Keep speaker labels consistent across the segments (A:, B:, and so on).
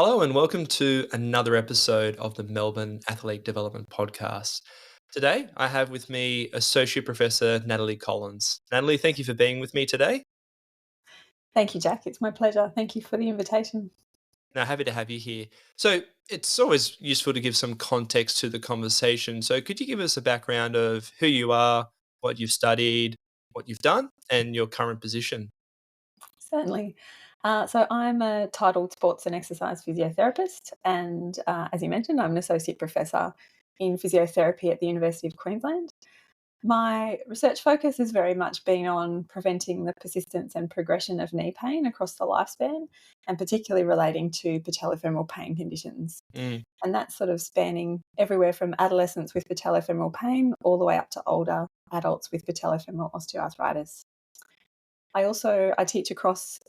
A: Hello and welcome to another episode of the Melbourne Athlete Development Podcast. Today, I have with me Associate Professor Natalie Collins. Natalie, thank you for being with me today.
B: Thank you, Jack. It's my pleasure. Thank you for the invitation.
A: Now, happy to have you here. So, it's always useful to give some context to the conversation. So, could you give us a background of who you are, what you've studied, what you've done, and your current position?
B: Certainly. So I'm a titled sports and exercise physiotherapist, and as you mentioned, I'm an associate professor in physiotherapy at the University of Queensland. My research focus has very much been on preventing the persistence and progression of knee pain across the lifespan, and particularly relating to patellofemoral pain conditions.
A: Mm.
B: And that's sort of spanning everywhere from adolescents with patellofemoral pain all the way up to older adults with patellofemoral osteoarthritis. I teach across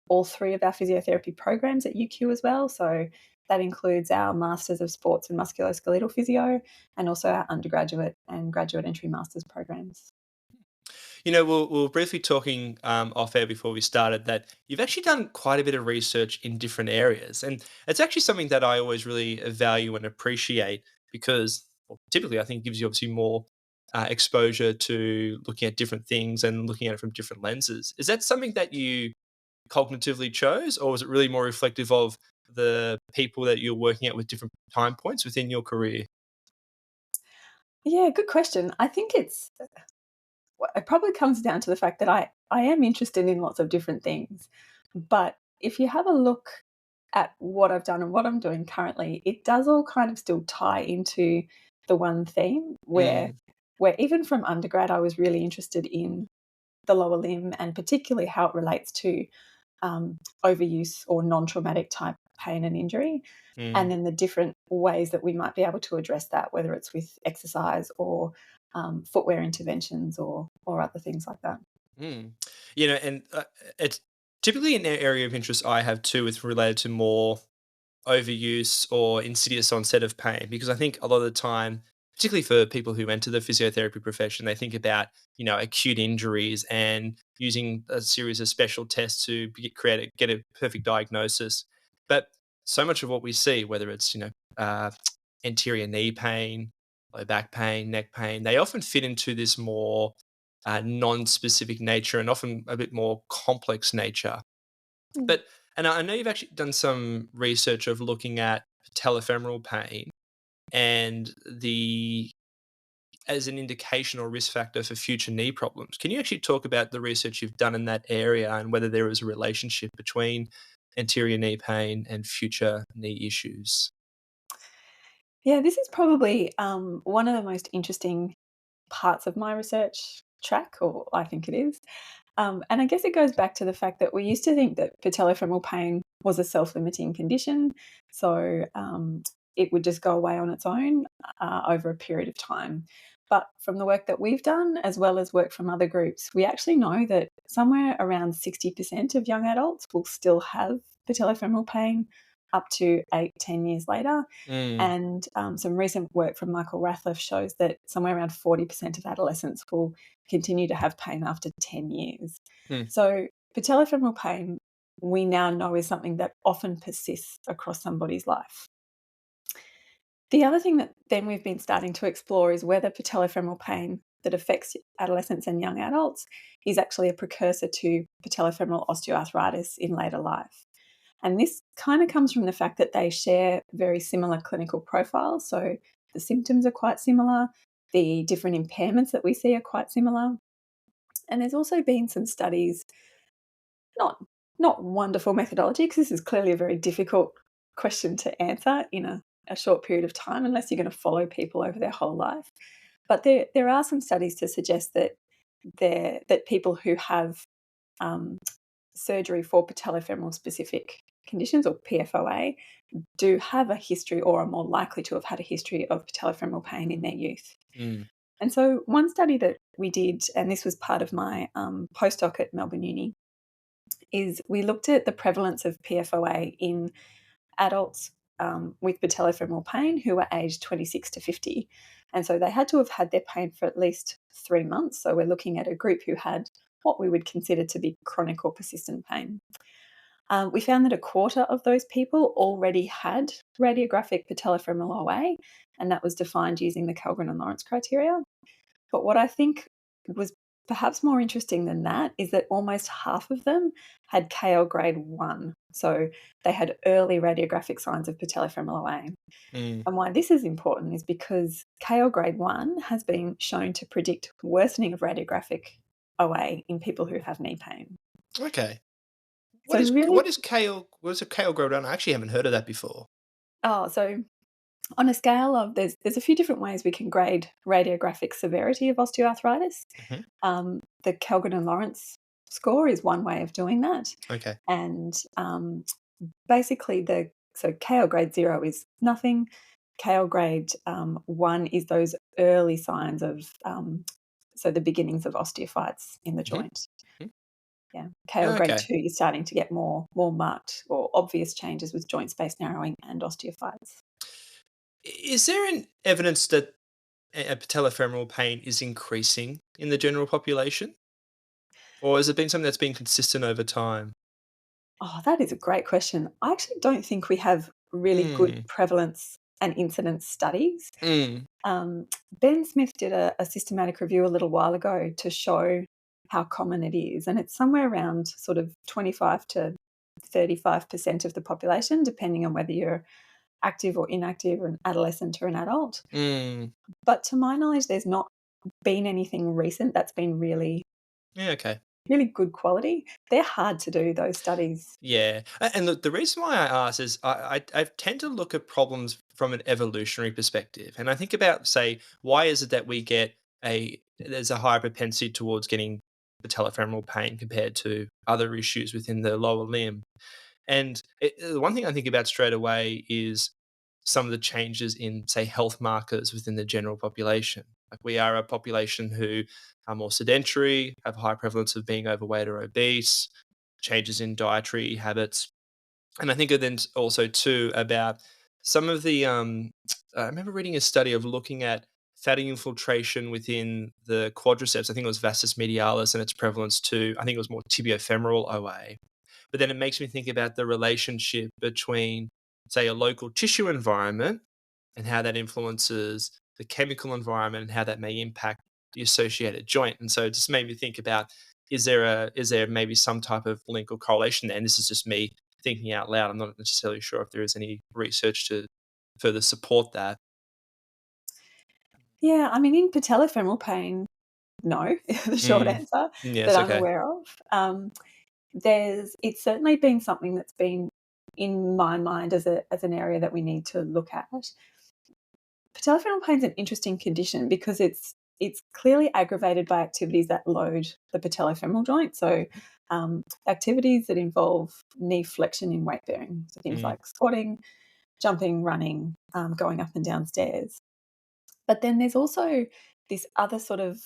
B: all three of our physiotherapy programs at UQ as well. So that includes our Masters of Sports and Musculoskeletal Physio and also our undergraduate and graduate entry masters programs.
A: We were briefly talking off air before we started that you've actually done quite a bit of research in different areas. And it's actually something that I always really value and appreciate because typically I think it gives you obviously more exposure to looking at different things and looking at it from different lenses. Is that something that you cognitively chose, or was it really more reflective of the people that you're working at with different time points within your career?
B: Yeah, good question. I think it probably comes down to the fact that I am interested in lots of different things. But if you have a look at what I've done and what I'm doing currently, it does all kind of still tie into the one theme
A: Mm,
B: where even from undergrad I was really interested in the lower limb and particularly how it relates to overuse or non-traumatic type pain and injury, and
A: mm.
B: then the different ways that we might be able to address that, whether it's with exercise or footwear interventions or other things like that.
A: Mm. It's typically an area of interest I have too, with related to more overuse or insidious onset of pain, because I think a lot of the time, particularly for people who enter the physiotherapy profession, they think about acute injuries and using a series of special tests to get a perfect diagnosis. But so much of what we see, whether it's anterior knee pain, low back pain, neck pain, they often fit into this more non-specific nature and often a bit more complex nature.
B: Mm.
A: But and I know you've actually done some research of looking at patellofemoral pain and the as an indication or risk factor for future knee problems. Can you actually talk about the research you've done in that area and whether there is a relationship between anterior knee pain and future knee issues?
B: Yeah, this is probably one of the most interesting parts of my research track, or I think it is. And I guess it goes back to the fact that we used to think that patellofemoral pain was a self-limiting condition, so it would just go away on its own over a period of time. But from the work that we've done, as well as work from other groups, we actually know that somewhere around 60% of young adults will still have patellofemoral pain up to 8, 10 years later.
A: Mm,
B: And some recent work from Michael Rathliff shows that somewhere around 40% of adolescents will continue to have pain after 10 years.
A: mm,
B: So, patellofemoral pain, we now know, is something that often persists across somebody's life. The other thing that then we've been starting to explore is whether patellofemoral pain that affects adolescents and young adults is actually a precursor to patellofemoral osteoarthritis in later life. And this kind of comes from the fact that they share very similar clinical profiles. So the symptoms are quite similar, the different impairments that we see are quite similar. And there's also been some studies, not not wonderful methodology, because this is clearly a very difficult question to answer in a short period of time unless you're going to follow people over their whole life. But there are some studies to suggest that that people who have um, surgery for patellofemoral specific conditions, or PFOA, do have a history or are more likely to have had a history of patellofemoral pain in their youth.
A: mm,
B: And so, one study that we did, and this was part of my postdoc at Melbourne Uni, is we looked at the prevalence of PFOA in adults with patellofemoral pain who were aged 26 to 50. And so they had to have had their pain for at least 3 months. So we're looking at a group who had what we would consider to be chronic or persistent pain. We found that a quarter of those people already had radiographic patellofemoral OA, and that was defined using the Kellgren and Lawrence criteria. But what I think was perhaps more interesting than that is that almost half of them had KL grade 1. So they had early radiographic signs of patellofemoral OA.
A: Mm.
B: And why this is important is because KL grade 1 has been shown to predict worsening of radiographic OA in people who have knee pain.
A: Okay.
B: So really,
A: What is kale? What is a kale grow down? I actually haven't heard of that before.
B: so on a scale of there's a few different ways we can grade radiographic severity of osteoarthritis.
A: Mhm.
B: The Kellgren and Lawrence score is one way of doing that,
A: Okay.
B: and basically so KL grade 0 is nothing. KL grade 1 is those early signs of so the beginnings of osteophytes in the
A: Mhm.
B: joint.
A: Mhm.
B: Yeah, KL grade
A: Okay.
B: 2, you're starting to get more marked or obvious changes with joint space narrowing and osteophytes.
A: Is there an evidence that a patellofemoral pain is increasing in the general population, or has it been something that's been consistent over time?
B: Oh, that is a great question. I actually don't think we have really good
A: Mm.
B: prevalence and incidence studies.
A: Mm.
B: Um, Ben Smith did a systematic review a little while ago to show how common it is, and it's somewhere around sort of 25 to 35% of the population, depending on whether you're active or inactive, or an adolescent or an adult.
A: Mm.
B: But to my knowledge, there's not been anything recent that's been
A: Yeah. Okay.
B: really good quality. They're hard to do, those studies.
A: Yeah, and the reason why I ask is I tend to look at problems from an evolutionary perspective, and I think about, say, why is it that we get there's a higher propensity towards getting patellofemoral pain compared to other issues within the lower limb. And the one thing I think about straight away is some of the changes in, say, health markers within the general population. Like, we are a population who are more sedentary, have a high prevalence of being overweight or obese, changes in dietary habits. And I think then also too about some of the I remember reading a study of looking at fatty infiltration within the quadriceps. I think it was vastus medialis and its prevalence to, I think it was more tibiofemoral OA. But then it makes me think about the relationship between, say, a local tissue environment and how that influences the chemical environment and how that may impact the associated joint. And so it just made me think about, is there maybe some type of link or correlation there? And this is just me thinking out loud. I'm not necessarily sure if there is any research to further support that.
B: Yeah, I mean, in patellofemoral pain, no, the short
A: Mm.
B: answer that
A: Yes.
B: I'm
A: Okay.
B: aware of. It's certainly been something that's been in my mind as an area that we need to look at. Patellofemoral pain is an interesting condition because it's clearly aggravated by activities that load the patellofemoral joint. So, activities that involve knee flexion in weight bearing, so things
A: Mm.
B: like squatting, jumping, running, going up and down stairs. But then there's also this other sort of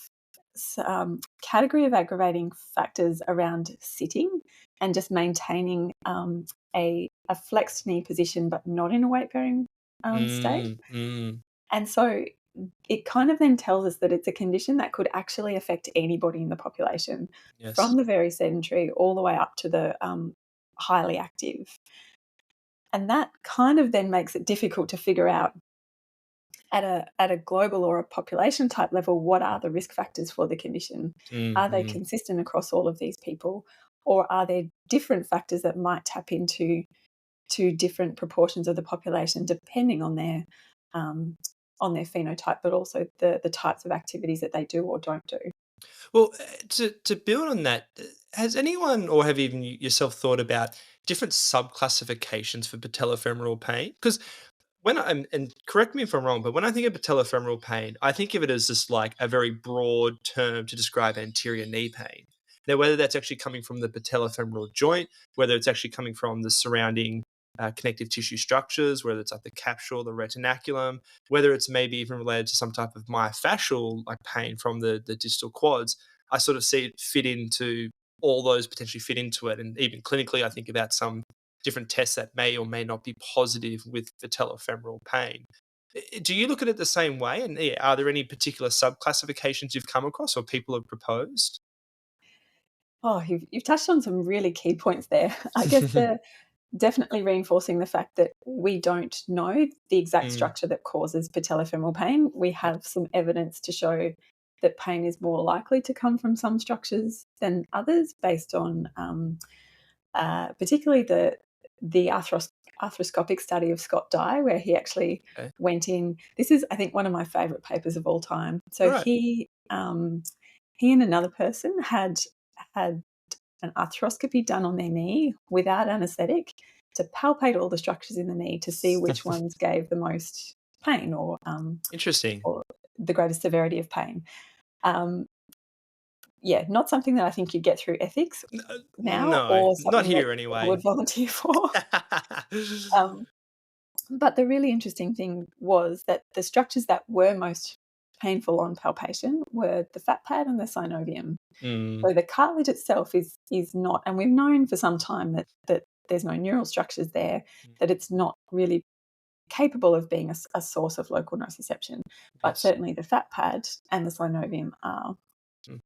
B: category of aggravating factors around sitting and just maintaining a flexed knee position, but not in a weight bearing state.
A: Mm. Mm.
B: And so it kind of then tells us that it's a condition that could actually affect anybody in the population,
A: Yes.
B: from the very sedentary all the way up to the highly active. And that kind of then makes it difficult to figure out at a global or a population type level, what are the risk factors for the condition?
A: Mm.
B: Are they
A: Mm.
B: consistent across all of these people, or are there different factors that might tap into to different proportions of the population depending um, on their phenotype, but also the types of activities that they do or don't do?
A: Well, to build on that, has anyone or have even yourself thought about different subclassifications for patellofemoral pain? Because when and correct me if I'm wrong, but when I think of patellofemoral pain, I think of it as just like a very broad term to describe anterior knee pain. Now, whether that's actually coming from the patellofemoral joint, whether it's actually coming from the surrounding connective tissue structures, whether it's like the capsule, the retinaculum, whether it's maybe even related to some type of myofascial like pain from the distal quads, I sort of see it fit into, all those potentially fit into it. And even clinically, I think about some different tests that may or may not be positive with patellofemoral pain. Do you look at it the same way? And yeah, are there any particular subclassifications you've come across or people have proposed?
B: Oh, you've touched on some really key points there. I guess the definitely reinforcing the fact that we don't know the exact
A: Mm,
B: structure that causes patellofemoral pain. We
A: yeah,
B: have some evidence to show that pain is more likely to come from some structures than others based on particularly the arthroscopic study of Scott Dye, where he actually
A: okay.
B: went in. This is, I think, one of my favourite papers of all time. So
A: Right.
B: he and another person had an arthroscopy done on their knee without anaesthetic to palpate all the structures in the knee to see which ones gave the most pain
A: Interesting.
B: or the greatest severity of pain. Um, yeah, not something that I think you'd get through ethics now
A: No,
B: or
A: not
B: something that
A: here
B: people
A: anyway.
B: would volunteer for. Um, but the really interesting thing was that the structures that were most painful on palpation were the fat pad and the synovium.
A: Mm,
B: So the cartilage itself is not, and we've known for some time that there's no neural structures there, that it's not really capable of being a source of local nociception, but
A: yes.
B: certainly the fat pad and the synovium are.
A: Mm,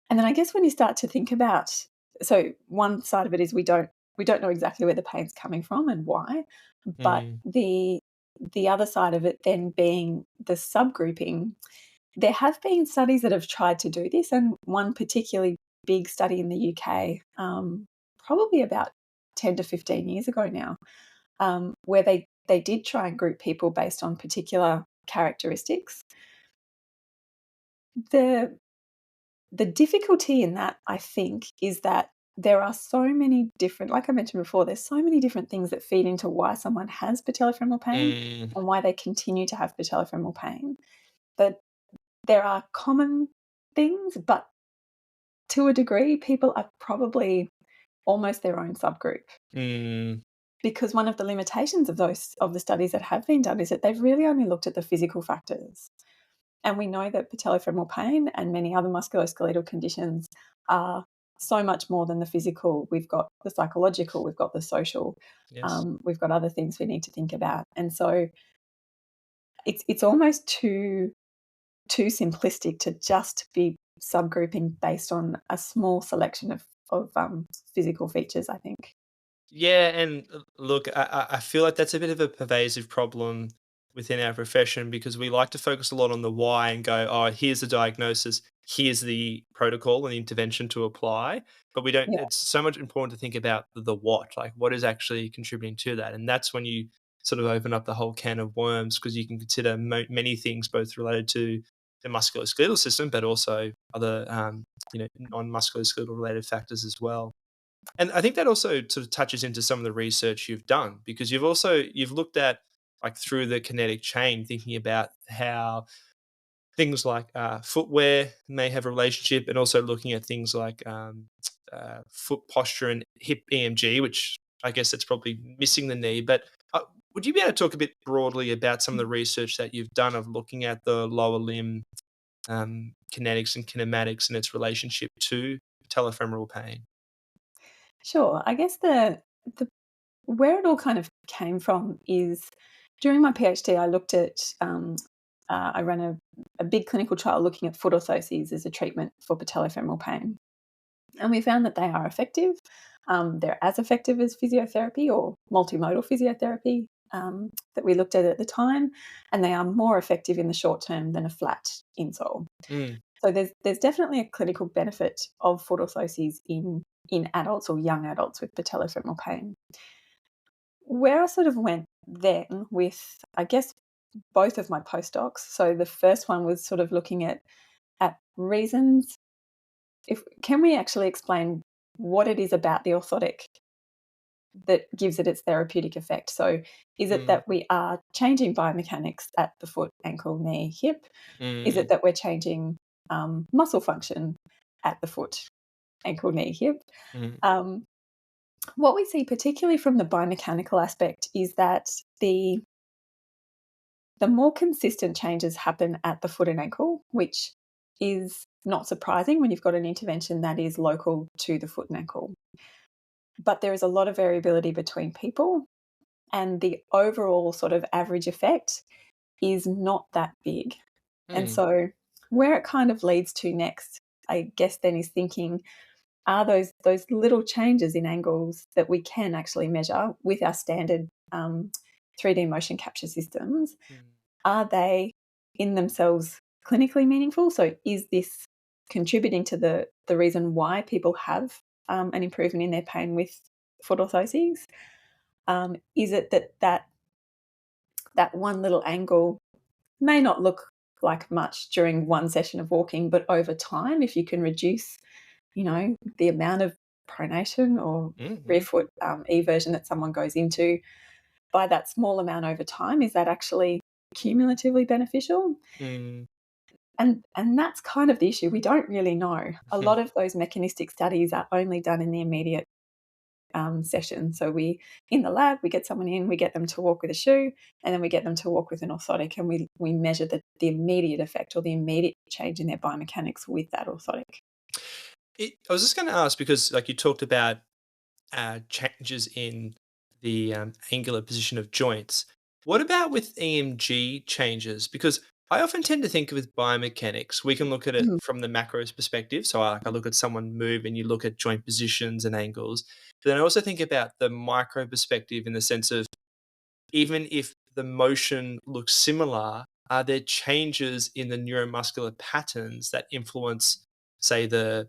B: And then I guess when you start to think about, so one side of it is we don't know exactly where the pain's coming from and why, but
A: mm,
B: the other side of it then being the subgrouping. There have been studies that have tried to do this, and one particularly big study in the UK, probably about 10 to 15 years ago now, where they did try and group people based on particular characteristics. The the difficulty in that, I think, is that there are so many different, like I mentioned before, there's so many different things that feed into why someone has patellofemoral pain
A: mm,
B: and why they continue to have patellofemoral pain. That there are common things, but to a degree, people are probably almost their own subgroup,
A: mm,
B: because one of the limitations of the studies that have been done is that they've really only looked at the physical factors. And we know that patellofemoral pain and many other musculoskeletal conditions are so much more than the physical. We've got the psychological, we've got the social,
A: yes.
B: we've got other things we need to think about. And so it's almost too simplistic to just be subgrouping based on a small selection of physical features, I think.
A: Yeah, and look, I feel like that's a bit of a pervasive problem within our profession because we like to focus a lot on the why and go, oh, here's the diagnosis, here's the protocol and intervention to apply. But we don't,
B: Yeah,
A: it's so much important to think about the what, like what is actually contributing to that. And that's when you sort of open up the whole can of worms because you can consider many things, both related to the musculoskeletal system, but also other, non musculoskeletal related factors as well. And I think that also sort of touches into some of the research you've done because you've looked at like through the kinetic chain, thinking about how things like footwear may have a relationship, and also looking at things like foot posture and hip EMG, which I guess that's probably missing the knee. But would you be able to talk a bit broadly about some of the research that you've done of looking at the lower limb kinetics and kinematics and its relationship to patellofemoral pain?
B: sure. I guess the where it all kind of came from is during my PhD, I looked at I ran a big clinical trial looking at foot orthoses as a treatment for patellofemoral pain. And we found that they are effective. They're as effective as physiotherapy or multimodal physiotherapy that we looked at the time, and they are more effective in the short term than a flat insole.
A: Mm,
B: So there's definitely a clinical benefit of foot orthoses in adults or young adults with patellofemoral pain. Where I sort of went then with, I guess, both of my postdocs. So the first one was sort of looking at reasons. If can we actually explain what it is about the orthotic that gives it its therapeutic effect? So is it
A: mm,
B: that we are changing biomechanics at the foot, ankle, knee, hip? Is it
A: mm,
B: that we're changing muscle function at the foot, ankle, knee, hip?
A: mm,
B: Um, what we see, particularly from the biomechanical aspect, is that the more consistent changes happen at the foot and ankle, which is not surprising when you've got an intervention that is local to the foot and ankle. But there is a lot of variability between people, and the overall sort of average effect is not that big. And
A: mm,
B: so, where it kind of leads to next, I guess, then is thinking, are those little changes in angles that we can actually measure with our standard 3D motion capture systems,
A: Mm.
B: are they in themselves clinically meaningful? So is this contributing to the reason why people have an improvement in their pain with foot orthoses? Is it that one little angle may not look like much during one session of walking, but over time, if you can reduce, the amount of pronation or rear
A: Mhm.
B: foot eversion that someone goes into by that small amount over time, is that actually cumulatively beneficial?
A: Mm.
B: And that's kind of the issue. We don't really know. A lot of those mechanistic studies are only done in the immediate session. So in the lab, we get someone in, we get them to walk with a shoe, and then we get them to walk with an orthotic, and we measure the immediate effect or the immediate change in their biomechanics with that orthotic.
A: I was just going to ask because, like, you talked about changes in the angular position of joints. What about with EMG changes? Because I often tend to think with biomechanics, we can look at it
B: Mhm.
A: from the macros perspective. So I look at someone move and you look at joint positions and angles. But then I also think about the micro perspective in the sense of even if the motion looks similar, are there changes in the neuromuscular patterns that influence, say, well,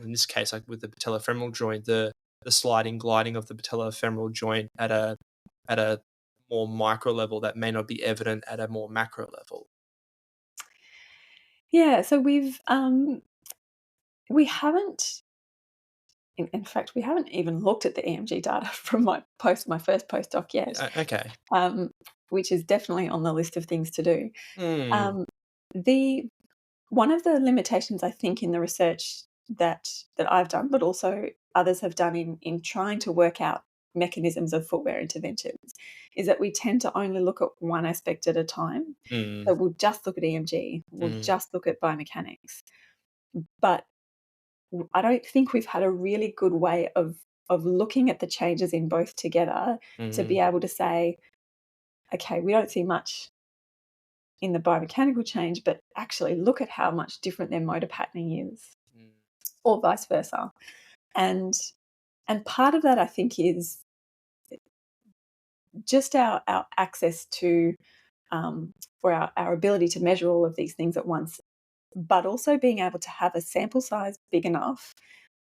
A: in this case, like with the patellofemoral joint, the sliding, gliding of the patellofemoral joint at a more micro level that may not be evident at a more macro level?
B: Yeah, so we haven't in fact, we haven't even looked at the EMG data from my first postdoc yet,
A: Okay.
B: um, which is definitely on the list of things to do.
A: Mm,
B: Um, the One of the limitations I think in the research that I've done, but also others have done in trying to work out mechanisms of footwear interventions, is that we tend to only look at one aspect at a time.
A: mm,
B: So we'll just look at EMG, we'll
A: mm,
B: just look at biomechanics, but I don't think we've had a really good way of looking at the changes in both together to
A: mm,
B: be able to say, okay, we don't see much in the biomechanical change, but actually look at how much different their motor patterning is,
A: mm.
B: or vice versa. And and part of that I think is just our access to or our ability to measure all of these things at once, but also being able to have a sample size big enough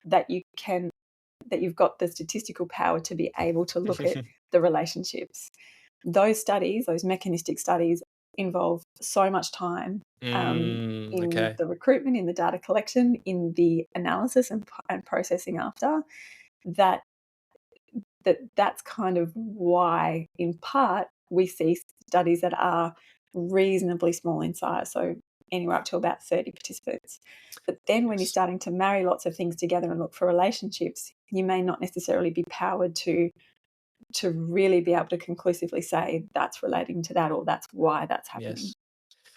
B: that you've got the statistical power to be able to look at the relationships. Those studies, those mechanistic studies, involve so much time in
A: Okay.
B: the recruitment, in the data collection, in the analysis and processing after, that that's kind of why, in part, we see studies that are reasonably small in size, so anywhere up to about 30 participants. But then when you're
A: Yes.
B: starting to marry lots of things together and look for relationships, you may not necessarily be powered to really be able to conclusively say that's relating to that or that's why that's happening.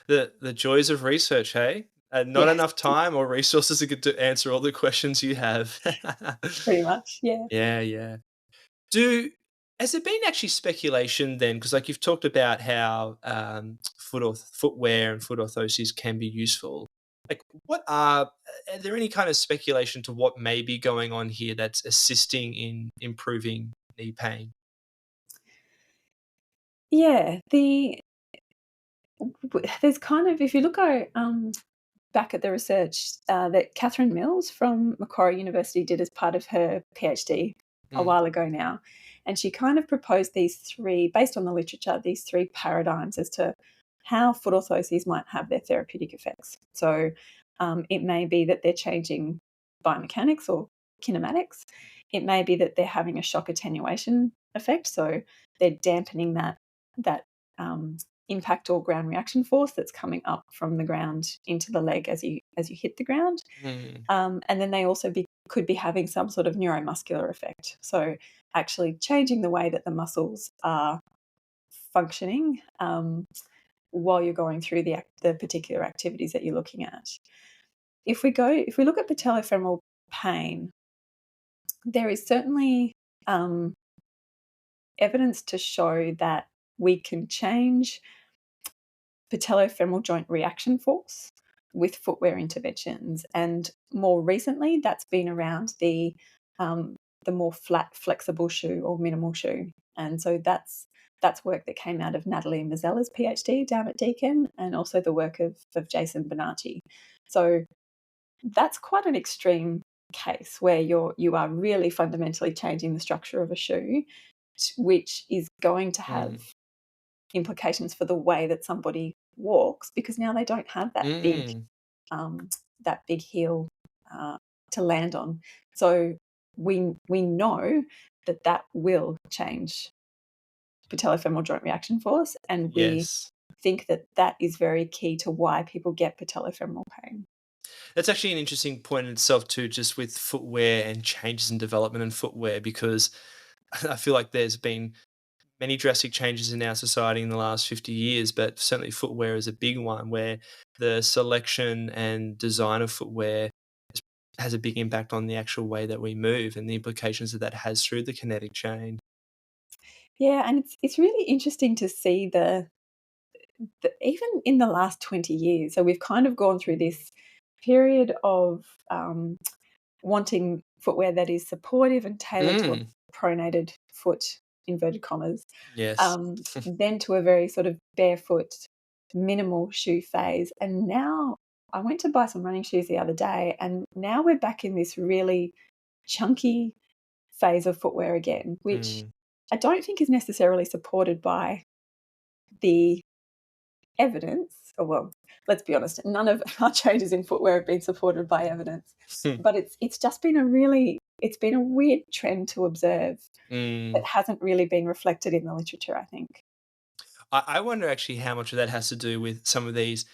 A: Yes. The joys of research, hey? Not
B: Yes,
A: enough time or resources to get to answer all the questions you have.
B: pretty much. Yeah.
A: Yeah, yeah. Do Has there been actually speculation then? Because like you've talked about how footwear and foot orthoses can be useful. Like, are there any kind of speculation to what may be going on here that's assisting in improving knee pain?
B: Yeah. There's kind of, if you look at back at the research that Catherine Mills from Macquarie University did as part of her PhD a
A: Mm,
B: while ago now. And she kind of proposed these three, based on the literature, these three paradigms as to how foot orthoses might have their therapeutic effects. So it may be that they're changing biomechanics or kinematics. It may be that they're having a shock attenuation effect. So they're dampening that impact or ground reaction force that's coming up from the ground into the leg as you hit the ground.
A: mm,
B: And then they also could be having some sort of neuromuscular effect. So actually changing the way that the muscles are functioning while you're going through the particular activities that you're looking at. If we look at patellofemoral pain, there is certainly um, evidence to show that we can change patellofemoral joint reaction force. with footwear interventions. And more recently, that's been around the more flat, flexible shoe or minimal shoe. And so that's work that came out of Natalie Mazzella's PhD down at Deakin, and also the work of Jason Bonacci. So that's quite an extreme case where you are really fundamentally changing the structure of a shoe, which is going to have
A: Mm.
B: implications for the way that somebody walks, because now they don't have
A: Mm.
B: that big heel uh, to land on. So we know that that will change patellofemoral joint reaction force, and we
A: Yes.
B: think that that is very key to why people get patellofemoral pain.
A: That's actually an interesting point in itself too, just with footwear and changes in development in footwear, because I feel like there's been many drastic changes in our society in the last 50 years, but certainly footwear is a big one where the selection and design of footwear has a big impact on the actual way that we move and the implications that that has through the kinetic chain.
B: Yeah, and it's really interesting to see the even in the last 20 years. So we've kind of gone through this period of wanting footwear that is supportive and tailored to a
A: Mm,
B: pronated foot, inverted commas,
A: yes.
B: then to a very sort of barefoot, minimal shoe phase. And now I went to buy some running shoes the other day, and now we're back in this really chunky phase of footwear again, which
A: Mm.
B: I don't think is necessarily supported by the evidence. Or well, let's be honest, none of our changes in footwear have been supported by evidence. But it's just been it's been a weird trend to observe that
A: Mm.
B: hasn't really been reflected in the literature, I think.
A: I wonder actually how much of that has to do with some of these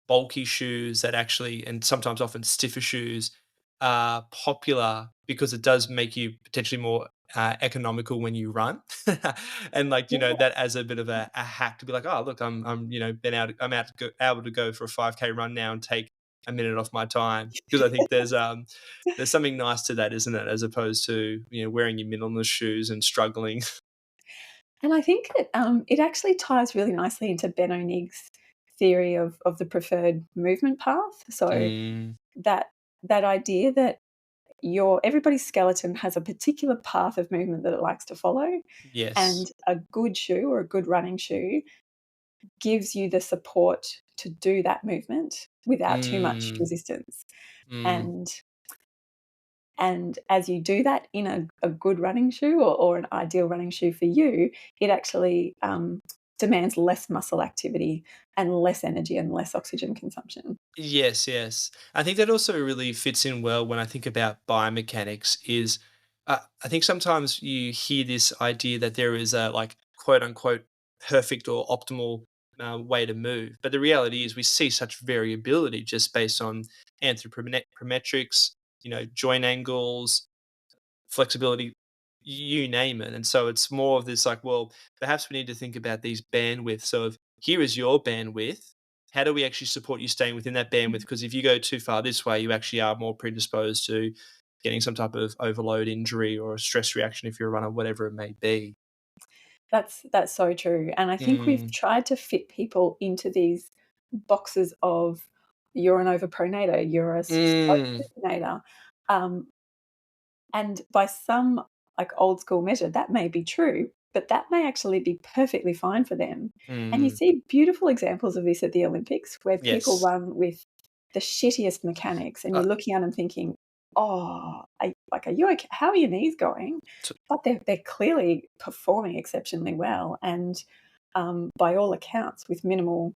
A: bulky shoes that actually, and sometimes often stiffer shoes, are popular because it does make you potentially more economical when you run, and like
B: Yeah.
A: that as a bit of a hack to be like, oh look, I'm been out, I'm out to go, able to go for a 5K run now and take a minute off my time, because I think there's something nice to that, isn't it, as opposed to wearing your minimalist shoes and struggling.
B: And I think that it actually ties really nicely into Ben O'Nigg's theory of the preferred movement path. So
A: Mm,
B: that that idea that your everybody's skeleton has a particular path of movement that it likes to follow,
A: yes.
B: and a good shoe or a good running shoe gives you the support to do that movement without too much
A: Mm,
B: resistance.
A: mm.
B: And as you do that in a good running shoe, or an ideal running shoe for you, it actually demands less muscle activity and less energy and less oxygen consumption.
A: Yes, yes. I think that also really fits in well when I think about biomechanics. Is I think sometimes you hear this idea that there is a, like, quote unquote perfect or optimal way to move, but the reality is we see such variability just based on anthropometrics, joint angles, flexibility, you name it. And so it's more of this like, well, perhaps we need to think about these bandwidths. So if here is your bandwidth, how do we actually support you staying within that bandwidth? Because if you go too far this way, you actually are more predisposed to getting some type of overload injury or a stress reaction if you're a runner, whatever it may be.
B: That's so true. And I think we've
A: Mm,
B: tried to fit people into these boxes of you're an overpronator, you're a slow
A: mm,
B: supinator. Um, And by some, like, old school measure, that may be true, but that may actually be perfectly fine for them. And you
A: mm.
B: see beautiful examples of this at the Olympics, where people
A: Yes.
B: run with the shittiest mechanics, and
A: Uh,
B: you're looking at them thinking, "Oh, are you okay? How are your knees going?" But they're clearly performing exceptionally well, and by all accounts, with minimal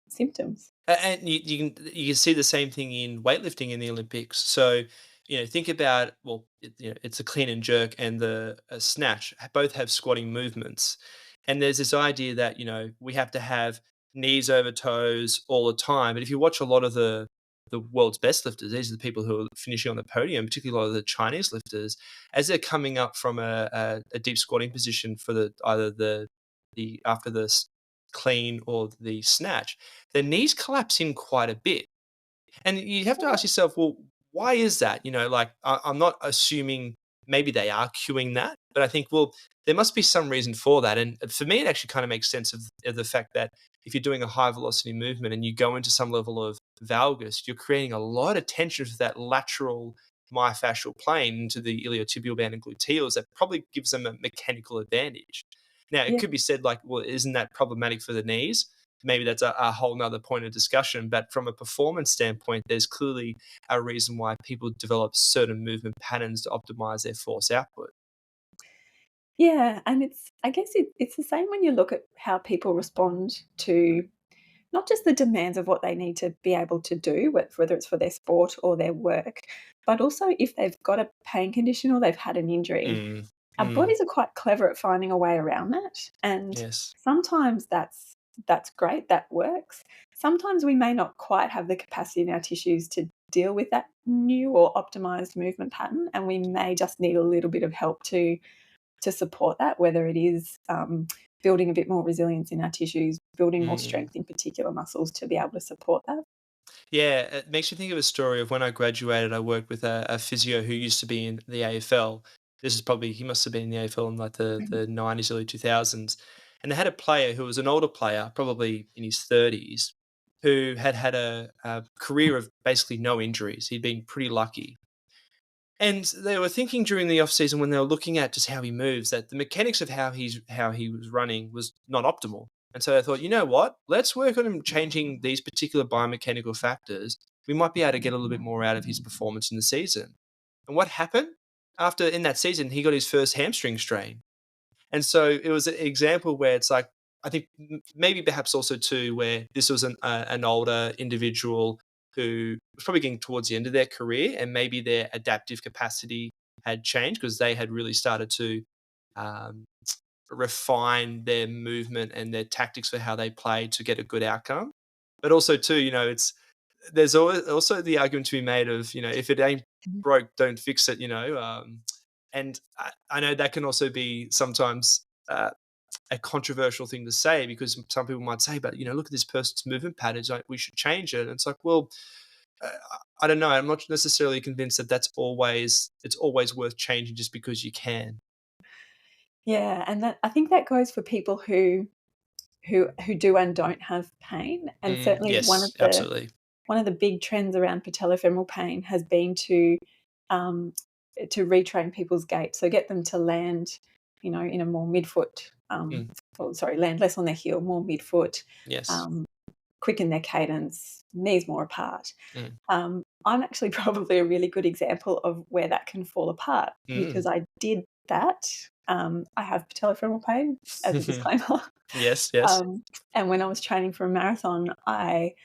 B: symptoms.
A: And you can see the same thing in weightlifting in the Olympics. So, think about, well, it's a clean and jerk and the snatch both have squatting movements, and there's this idea that we have to have knees over toes all the time. But if you watch a lot of the world's best lifters, these are the people who are finishing on the podium, particularly a lot of the Chinese lifters, as they're coming up from a deep squatting position for either the after the clean or the snatch, their knees collapse in quite a bit. And you have to ask yourself, well, why is that? Like, I'm not assuming maybe they are cueing that, but I think, well, there must be some reason for that. And for me, it actually kind of makes sense of the fact that if you're doing a high velocity movement and you go into some level of valgus, you're creating a lot of tension for that lateral myofascial plane into the iliotibial band and gluteals that probably gives them a mechanical advantage. Now, it
B: Yeah.
A: could be said like, well, isn't that problematic for the knees? Maybe that's a whole nother point of discussion. But from a performance standpoint, there's clearly a reason why people develop certain movement patterns to optimize their force output.
B: Yeah, and I guess it's the same when you look at how people respond to not just the demands of what they need to be able to do, whether it's for their sport or their work, but also if they've got a pain condition or they've had an injury.
A: Mm,
B: Our
A: mm,
B: bodies are quite clever at finding a way around that, and
A: yes.
B: sometimes that's great, that works. Sometimes we may not quite have the capacity in our tissues to deal with that new or optimized movement pattern, and we may just need a little bit of help to support that, whether it is building a bit more resilience in our tissues, building more
A: Mm.
B: strength in particular muscles to be able to support that.
A: Yeah, it makes me think of a story of when I graduated. I worked with a physio who used to be in the AFL. This is probably he must have been in the AFL in like
B: Mhm.
A: the 90s, early 2000s, and they had a player who was an older player, probably in his 30s, who had a career of basically no injuries. He'd been pretty lucky, and they were thinking during the off season when they were looking at just how he moves that the mechanics of how he was running was not optimal. And so I thought, you know what? Let's work on him changing these particular biomechanical factors. We might be able to get a little bit more out of his performance in the season. And what happened? After in that season, he got his first hamstring strain. And so it was an example where it's like, I think maybe perhaps also too, where this was an older individual who was probably getting towards the end of their career and maybe their adaptive capacity had changed because they had really started to um, refine their movement and their tactics for how they play to get a good outcome. But also too, it's there's always also the argument to be made of, if it ain't
B: Mhm.
A: broke, don't fix it, and I know that can also be sometimes a controversial thing to say because some people might say, but look at this person's movement patterns, like we should change it. And it's like, well, uh, I don't know. I'm not necessarily convinced that it's always worth changing just because you can.
B: Yeah, and that I think that goes for people who do and don't have pain, and certainly
A: Yes, absolutely.
B: one of the big trends around patellofemoral pain has been um, to retrain people's gait, so get them to land, in a more midfoot,
A: Mm,
B: or sorry, land less on their heel, more midfoot,
A: yes.
B: um, quicken their cadence, knees more apart.
A: Mm,
B: I'm actually probably a really good example of where that can fall apart
A: mm.
B: because I did that. I have patellofemoral pain as a disclaimer.
A: Yes, yes.
B: And when I was training for a marathon, I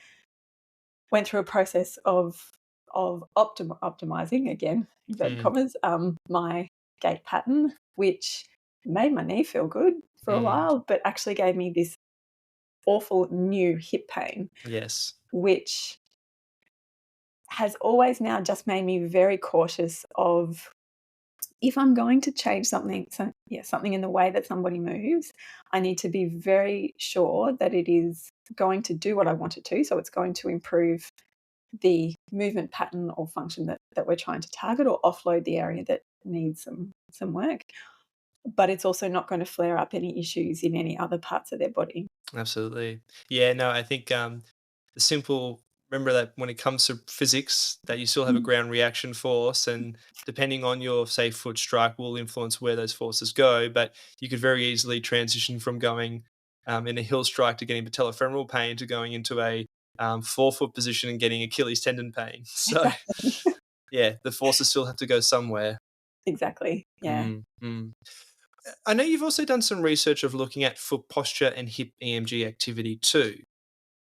B: went through a process of optimizing, again, inverted
A: Mm,
B: commas, my gait pattern, which made my knee feel good for a
A: mm,
B: while, but actually gave me this awful new hip pain,
A: yes.
B: which has always now just made me very cautious of if I'm going to change something, so yeah, something in the way that somebody moves, I need to be very sure that it is going to do what I want it to. So it's going to improve the movement pattern or function that we're trying to target or offload the area that needs some work. But it's also not going to flare up any issues in any other parts of their body.
A: Absolutely. Yeah, no, I think the simple remember that when it comes to physics, that you still have a
B: Mhm.
A: ground reaction force, and depending on your say foot strike will influence where those forces go. But you could very easily transition from going in a heel strike to getting patellofemoral pain to going into a forefoot position and getting Achilles tendon pain. So
B: Exactly.
A: yeah, the forces still have to go somewhere.
B: Exactly. Yeah.
A: Mm, mm. I know you've also done some research of looking at foot posture and hip EMG activity too.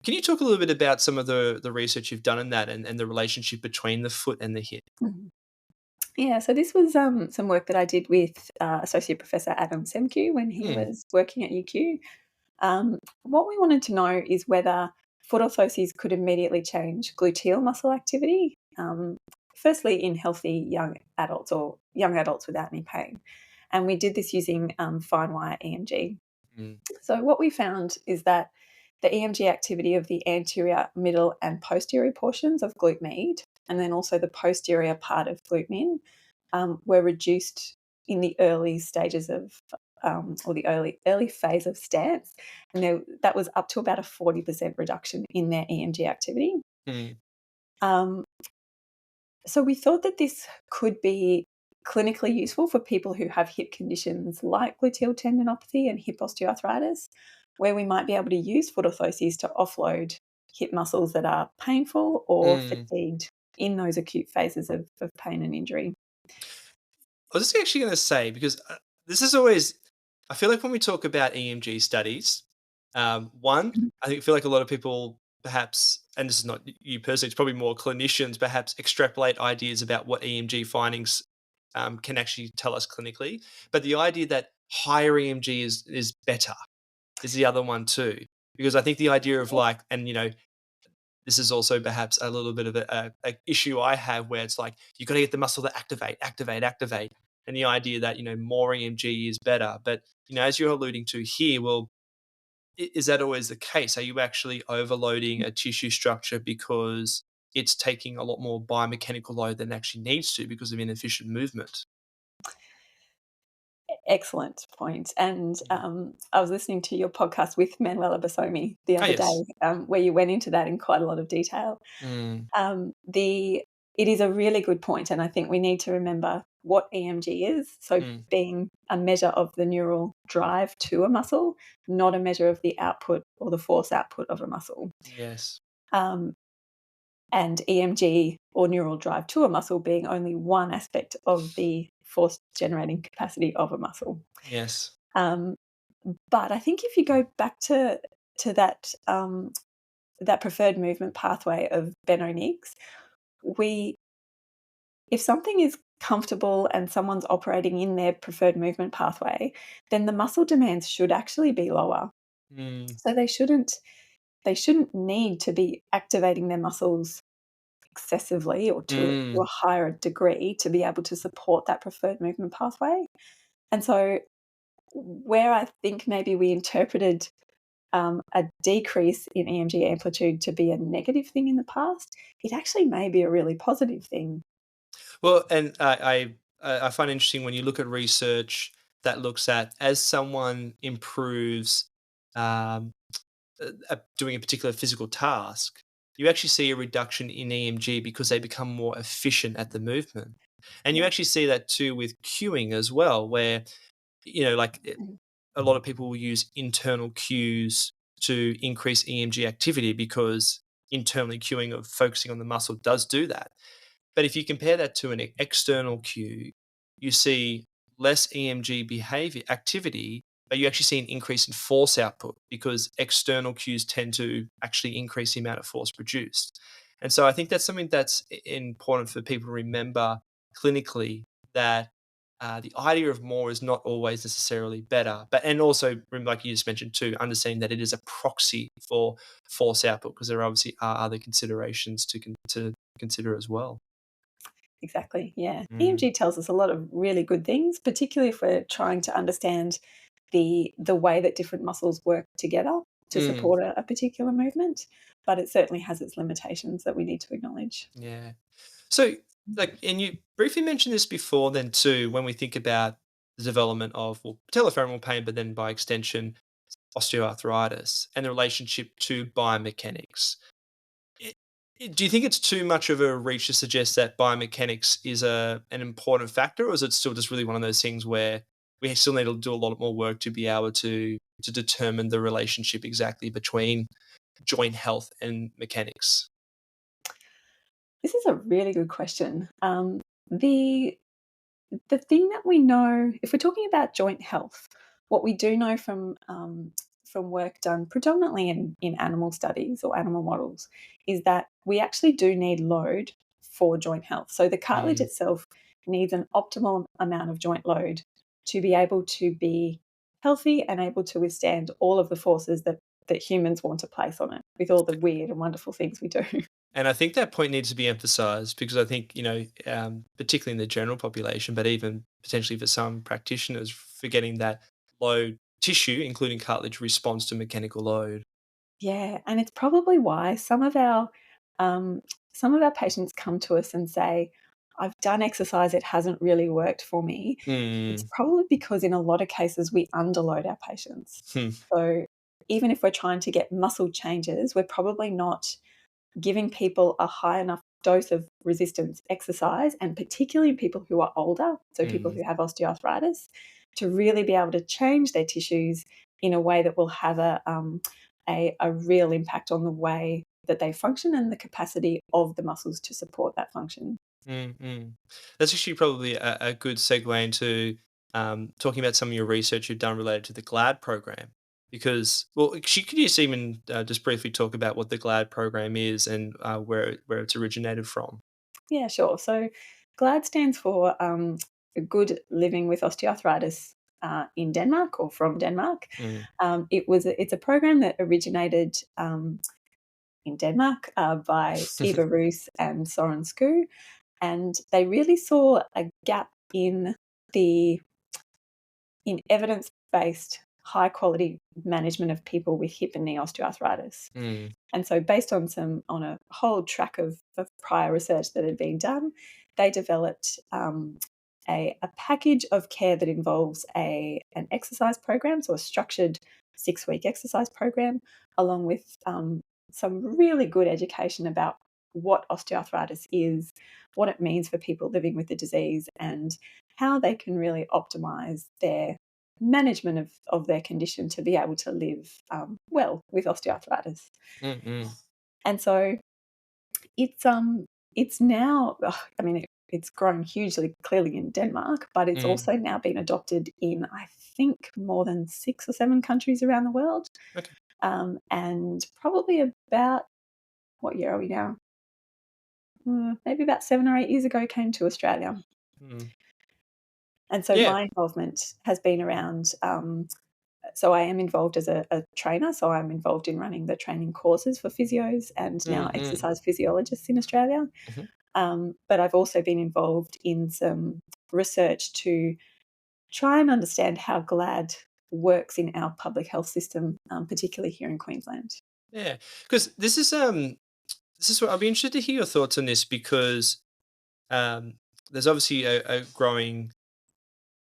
A: Can you talk a little bit about some of the research you've done in that and the relationship between the foot and the hip?
B: Mhm. Yeah, so this was some work that I did with Associate Professor Adam Semke when he
A: Mm,
B: was working at UQ. What we wanted to know is whether foot orthoses could immediately change gluteal muscle activity, firstly in healthy young adults or young adults without any pain. And we did this using fine wire EMG.
A: mm,
B: So what we found is that the EMG activity of the anterior, middle, and posterior portions of glute med, and then also the posterior part of glute min, were reduced in the early stages of, or the early phase of stance, and that was up to about a 40% reduction in their EMG activity.
A: Mm,
B: Um, so we thought that this could be clinically useful for people who have hip conditions like gluteal tendinopathy and hip osteoarthritis, where we might be able to use foot orthoses to offload hip muscles that are painful or
A: mm.
B: fatigued in those acute phases of pain and injury.
A: I was just actually going to say because this is always. I feel like when we talk about EMG studies, one,
B: Mhm.
A: I feel like a lot of people perhaps, and this is not you personally, it's probably more clinicians perhaps extrapolate ideas about what EMG findings can actually tell us clinically. But the idea that higher EMG is better is the other one too, because I think the idea of like, and this is also perhaps a little bit of a issue I have where it's like you got to get the muscle to activate, activate, activate, and the idea that more EMG is better. But as you're alluding to here, well, is that always the case? Are you actually overloading a tissue structure because it's taking a lot more biomechanical load than it actually needs to because of inefficient movement?
B: Excellent point. And
A: Mm.
B: I was listening to your podcast with Manuela Basomi the
A: Ah,
B: other day,
A: yes.
B: where you went into that in quite a lot of detail.
A: Mm,
B: The It is a really good point, and I think we need to remember what EMG is. So,
A: mm,
B: being a measure of the neural drive to a muscle, not a measure of the output or the force output of a muscle.
A: yes.
B: Um, and EMG or neural drive to a muscle being only one aspect of the force generating capacity of a muscle.
A: Yes.
B: Um, but I think if you go back to that that preferred movement pathway of Benonics, we if something is comfortable and someone's operating in their preferred movement pathway, then the muscle demands should actually be lower.
A: Mm,
B: So they shouldn't need to be activating their muscles excessively or to a
A: mm.
B: higher degree to be able to support that preferred movement pathway. And so where I think maybe we interpreted a decrease in EMG amplitude to be a negative thing in the past, it actually may be a really positive thing.
A: Well, and I find interesting when you look at research that looks at as someone improves um, doing a particular physical task, you actually see a reduction in EMG because they become more efficient at the movement, and you
B: Yeah.
A: actually see that too with cueing as well, where like
B: Mm.
A: a lot of people will use internal cues to increase EMG activity because internally cueing of focusing on the muscle does do that. But if you compare that to an external cue, you see less EMG behavior activity, but you actually see an increase in force output because external cues tend to actually increase the amount of force produced. And so I think that's something that's important for people to remember clinically that the idea of more is not always necessarily better, but and also like you just mentioned too, understanding that it is a proxy for force output because there obviously are other considerations to consider as well.
B: Exactly, yeah.
A: Mm,
B: EMG tells us a lot of really good things, particularly if we're trying to understand the way that different muscles work together to
A: mm,
B: support a particular movement, but it certainly has its limitations that we need to acknowledge.
A: yeah. So, like, and you briefly mentioned this before, then too, when we think about the development of well, patellofemoral pain, but then by extension, osteoarthritis, and the relationship to biomechanics. I- Do you think it's too much of a reach to suggest that biomechanics is an important factor, or is it still just really one of those things where we still need to do a lot more work to be able to determine the relationship exactly between joint health and mechanics?
B: This is a really good question. The the thing that we know, if we're talking about joint health, what we do know from work done predominantly in animal studies or animal models is that we actually do need load for joint health. So the cartilage
A: Mm.
B: itself needs an optimal amount of joint load to be able to be healthy and able to withstand all of the forces that humans want to place on it with all the weird and wonderful things we do.
A: And I think that point needs to be emphasized because I think, particularly in the general population, but even potentially for some practitioners, forgetting that low tissue, including cartilage, responds to mechanical load.
B: Yeah, and it's probably why um, some of our patients come to us and say, "I've done exercise, it hasn't really worked for me." It's
A: Mm.
B: probably because in a lot of cases we underload our patients.
A: Hmm.
B: So even if we're trying to get muscle changes, we're probably not. giving people a high enough dose of resistance exercise, and particularly in people who are older, so people
A: Mm,
B: who have osteoarthritis, to really be able to change their tissues in a way that will have a real impact on the way that they function and the capacity of the muscles to support that function.
A: mm, mm. That's actually probably a good segue into talking about some of your research you've done related to the GLAD program. Because, well, could you just even just briefly talk about what the GLAD program is and where it's originated from?
B: Yeah, sure. So GLAD stands for Good Living with Osteoarthritis in Denmark, or from Denmark.
A: Mm.
B: It's a program that originated in Denmark by Eva Roos and Soren Skue, and they really saw a gap the in evidence-based, high-quality management of people with hip and knee osteoarthritis.
A: Mm.
B: And so based on a whole track of prior research that had been done, they developed a package of care that involves an exercise program, so a structured 6-week exercise program, along with some really good education about what osteoarthritis is, what it means for people living with the disease, and how they can really optimize their management of their condition to be able to live well with osteoarthritis.
A: Mm, mm,
B: And so it's now, I mean, it's grown hugely clearly in Denmark, but it's
A: mm.
B: also now been adopted in, I think, more than 6 or 7 countries around the world.
A: Okay.
B: And probably about, what year are we now? Maybe about 7 or 8 years ago, came to Australia.
A: Mm.
B: And so
A: Yeah.
B: my involvement has been around, so I am involved as a trainer, so I'm involved in running the training courses for physios and now
A: Mm, mm,
B: exercise physiologists in Australia.
A: mhm.
B: But I've also been involved in some research to try and understand how GLAD works in our public health system, particularly here in Queensland.
A: Yeah, because this is what I'd be interested to hear your thoughts on this because um, there's obviously a growing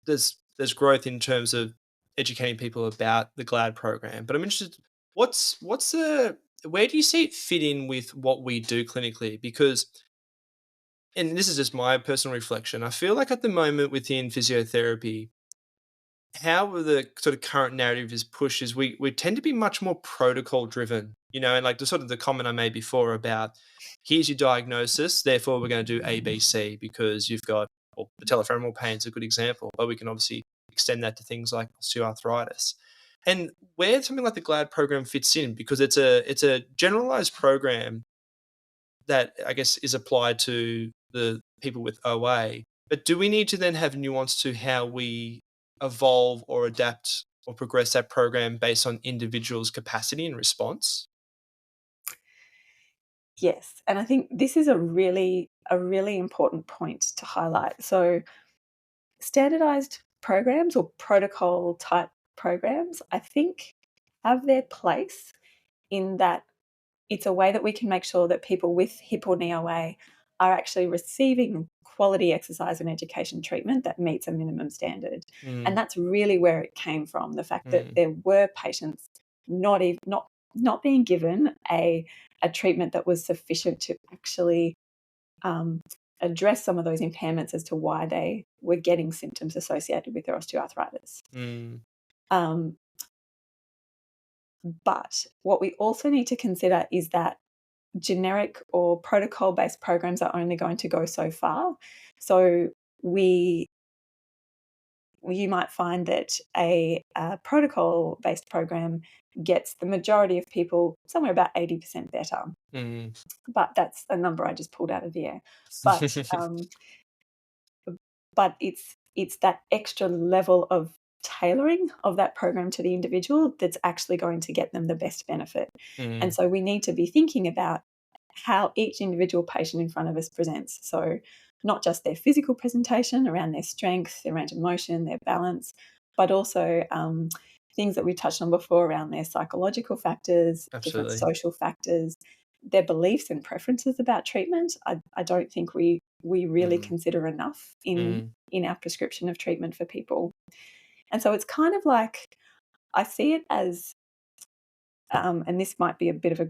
A: there's growth in terms of educating people about the GLAD program, but I'm interested. What's the where do you see it fit in with what we do clinically? Because, and this is just my personal reflection, I feel like at the moment within physiotherapy, how the sort of current narrative is pushed is we tend to be much more protocol driven, and like the sort of the comment I made before about here's your diagnosis, therefore we're going to do A, B, C because you've got, well, patellofemoral pain is a good example, but we can obviously extend that to things like osteoarthritis. And where something like the GLAD program fits in, because it's a generalized program that I guess is applied to the people with OA. But do we need to then have nuance to how we evolve or adapt or progress that program based on individuals' capacity and response?
B: Yes, and I think this is a really important point to highlight. So standardized programs or protocol type programs, I think, have their place in that it's a way that we can make sure that people with hip or knee OA are actually receiving quality exercise and education treatment that meets a minimum standard. And
A: Mm,
B: that's really where it came from, the fact that
A: mm,
B: there were patients not being given a treatment that was sufficient to actually um, address some of those impairments as to why they were getting symptoms associated with their osteoarthritis.
A: mm,
B: Um, but what we also need to consider is that generic or protocol based programs are only going to go so far. So we you might find that a protocol based program gets the majority of people somewhere about 80% better.
A: mm.
B: But that's a number I just pulled out of the air. But it's that extra level of tailoring of that program to the individual that's actually going to get them the best benefit. And
A: Mm,
B: so we need to be thinking about how each individual patient in front of us presents. So not just their physical presentation around their strength, their range of motion, their balance, but also things that we touched on before around their psychological factors, different
A: absolutely.
B: social factors, their beliefs and preferences about treatment. I don't think we really
A: Mm,
B: consider enough
A: mm,
B: in our prescription of treatment for people. And so it's kind of like, I see it as and this might be a bit of a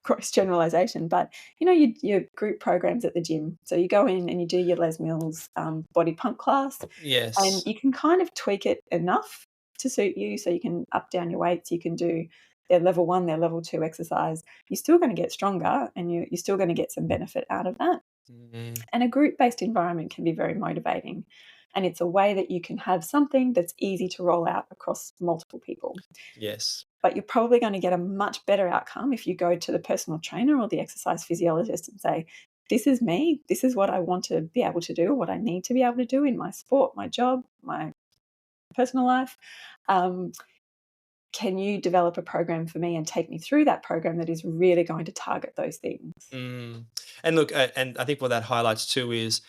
B: gross generalization, but your group programs at the gym. So you go in and you do your Les Mills body pump class, and
A: Yes.
B: you can kind of tweak it enough to suit you. So you can up down your weights. You can do their level 1, their level 2 exercise. You're still going to get stronger, and you're still going to get some benefit out of that.
A: Mm,
B: And a group-based environment can be very motivating. And it's a way that you can have something that's easy to roll out across multiple people.
A: yes.
B: But you're probably going to get a much better outcome if you go to the personal trainer or the exercise physiologist and say, this is me. This is what I want to be able to do, what I need to be able to do in my sport, my job, my personal life. Can you develop a program for me and take me through that program that is really going to target those things?
A: Mm. And look, and I think what that highlights too is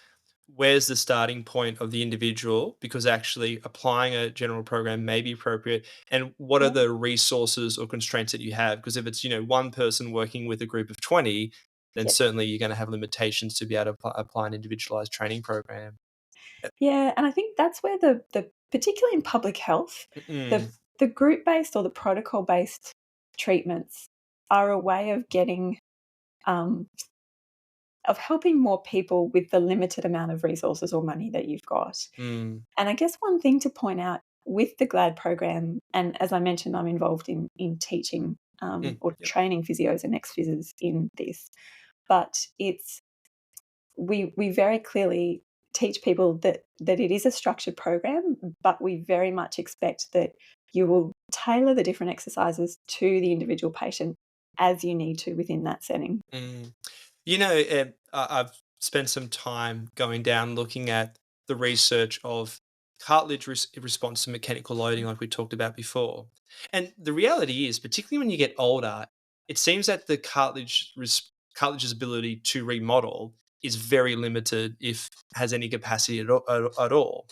A: where's the starting point of the individual, because actually applying a general program may be appropriate, and what are
B: Yeah.
A: the resources or constraints that you have, because if it's one person working with a group of 20, then
B: Yeah.
A: certainly you're going to have limitations to be able to apply an individualized training program.
B: Yeah, and I think that's where the particularly in public health, the
A: Mm,
B: the group-based or the protocol-based treatments are a way of getting, um, of helping more people with the limited amount of resources or money that you've got.
A: mm,
B: And I guess one thing to point out with the GLAD program, and as I mentioned, I'm involved in teaching, or
A: yep.
B: training physios and ex-physios in this, but we very clearly teach people that it is a structured program, but we very much expect that you will tailor the different exercises to the individual patient as you need to within that setting.
A: Mm. I've spent some time going down looking at the research of cartilage response to mechanical loading, like we talked about before. And the reality is, particularly when you get older, it seems that the cartilage's ability to remodel is very limited, if has any capacity at all.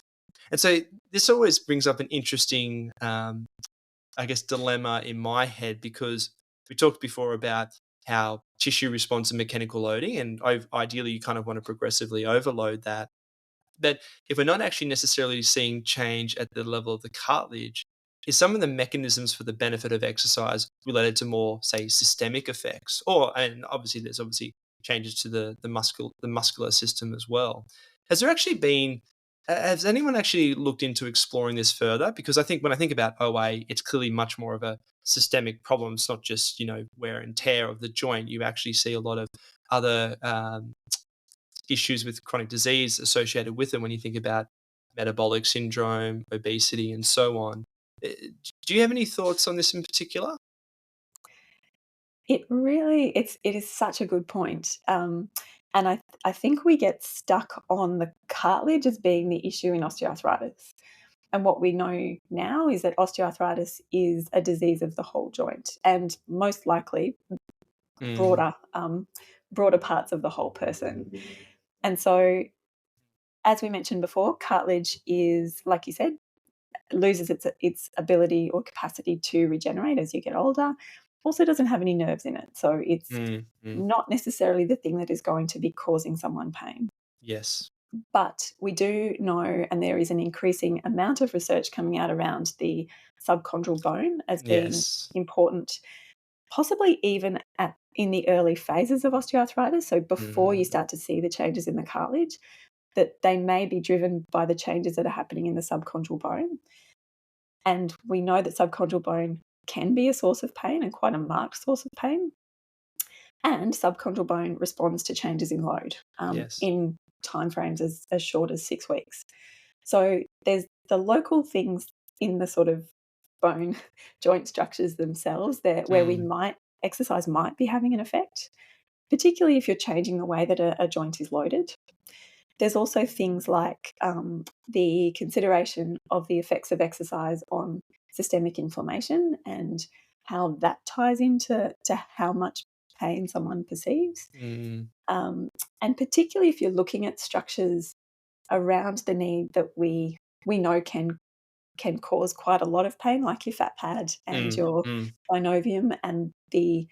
A: And so this always brings up an interesting I guess, dilemma in my head, because we talked before about how tissue responds to mechanical loading, and ideally, you kind of want to progressively overload that. But if we're not actually necessarily seeing change at the level of the cartilage, is some of the mechanisms for the benefit of exercise related to more, say, systemic effects? And obviously, there's obviously changes to the muscular system as well. Has there actually been has anyone actually looked into exploring this further? Because I think when I think about OA, it's clearly much more of a systemic problem. It's not just wear and tear of the joint. You actually see a lot of other issues with chronic disease associated with it when you think about metabolic syndrome, obesity, and so on. Do you have any thoughts on this in particular?
B: It is such a good point, and I think we get stuck on the cartilage as being the issue in osteoarthritis. And what we know now is that osteoarthritis is a disease of the whole joint, and most likely
A: Mm,
B: broader broader parts of the whole person. And so, as we mentioned before, cartilage is, like you said, loses its ability or capacity to regenerate as you get older. Also, doesn't have any nerves in it, so it's
A: mm, mm,
B: not necessarily the thing that is going to be causing someone pain.
A: yes.
B: But we do know, and there is an increasing amount of research coming out around the subchondral bone as being
A: Yes.
B: important, possibly even in the early phases of osteoarthritis. So before you
A: Mm,
B: start to see the changes in the cartilage, that they may be driven by the changes that are happening in the subchondral bone. And we know that subchondral bone can be a source of pain and quite a marked source of pain. And subchondral bone responds to changes in load
A: yes.
B: in timeframes as short as 6 weeks. So there's the local things in the sort of bone joint structures themselves there where we
A: Mm,
B: might exercise might be having an effect, particularly if you're changing the way that a joint is loaded. There's also things like the consideration of the effects of exercise on systemic inflammation and how that ties into how much pain someone perceives.
A: mm,
B: Um, and particularly if you're looking at structures around the knee that we know can cause quite a lot of pain, like your fat pad and
A: mm,
B: your
A: mm,
B: synovium, and the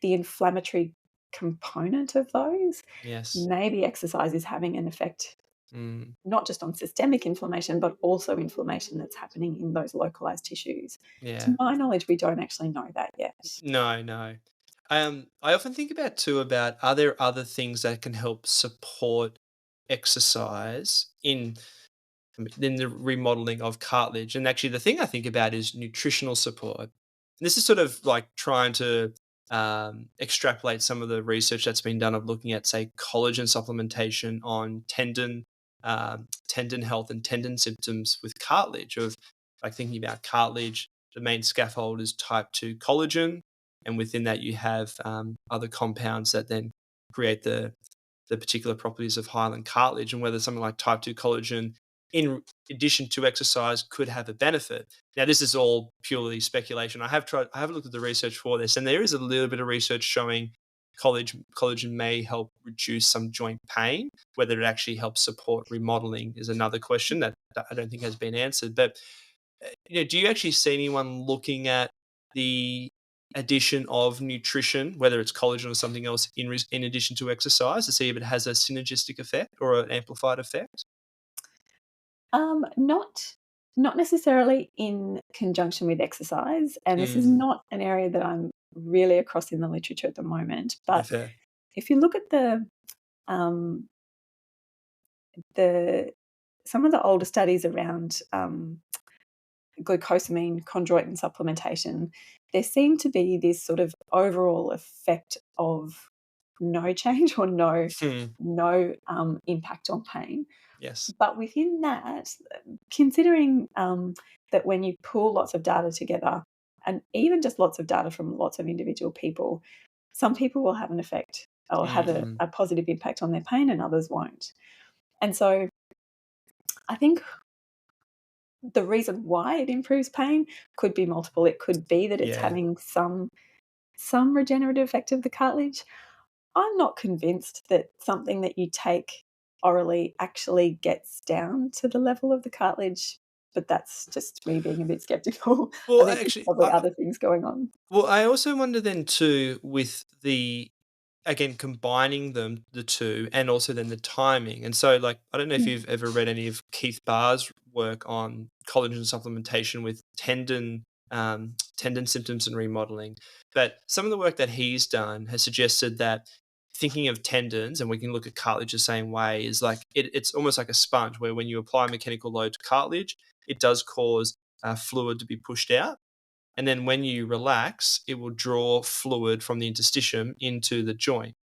B: inflammatory component of those,
A: yes.
B: maybe exercise is having an effect
A: Mm,
B: not just on systemic inflammation, but also inflammation that's happening in those localized tissues.
A: yeah.
B: To my knowledge, we don't actually know that yet.
A: No, no. I often think about too about are there other things that can help support exercise in the remodeling of cartilage? And actually, the thing I think about is nutritional support. And this is sort of like trying to extrapolate some of the research that's been done of looking at, say, collagen supplementation on tendon health and tendon symptoms with cartilage. Of like thinking about cartilage, the main scaffold is type 2 collagen, and within that you have other compounds that then create the particular properties of hyaline cartilage, and whether something like type 2 collagen in addition to exercise could have a benefit. Now, this is all purely speculation. I have looked at the research for this, and there is a little bit of research showing collagen may help reduce some joint pain. Whether it actually helps support remodeling is another question that I don't think has been answered. But do you actually see anyone looking at the addition of nutrition, whether it's collagen or something else, in addition to exercise, to see if it has a synergistic effect or an amplified effect?
B: Not necessarily in conjunction with exercise, and this is
A: Mm,
B: not an area that I'm really across in the literature at the moment.
A: yeah,
B: But
A: fair.
B: if you look at um, the some of the older studies around glucosamine, chondroitin supplementation, there seemed to be this sort of overall effect of no change or
A: Hmm,
B: no impact on pain.
A: yes.
B: But within that, considering that when you pull lots of data together, and even just lots of data from lots of individual people, some people will have an effect or have
A: Mm,
B: a positive impact on their pain and others won't. And so I think the reason why it improves pain could be multiple. It could be that it's
A: yeah.
B: having some regenerative effect of the cartilage. I'm not convinced that something that you take orally actually gets down to the level of the cartilage, but that's just me being a bit skeptical. I
A: Well,
B: think there's
A: actually,
B: probably other things going on.
A: I also wonder then too with the again combining the two, and also then the timing. And so, like, I don't know if
B: Mm.
A: you've ever read any of Keith Barr's work on collagen supplementation with tendon symptoms and remodeling, but some of the work that he's done has suggested that thinking of tendons, and we can look at cartilage the same way, is like it's almost like a sponge where when you apply mechanical load to cartilage, it does cause fluid to be pushed out, and then when you relax, it will draw fluid from the interstitium into the joint.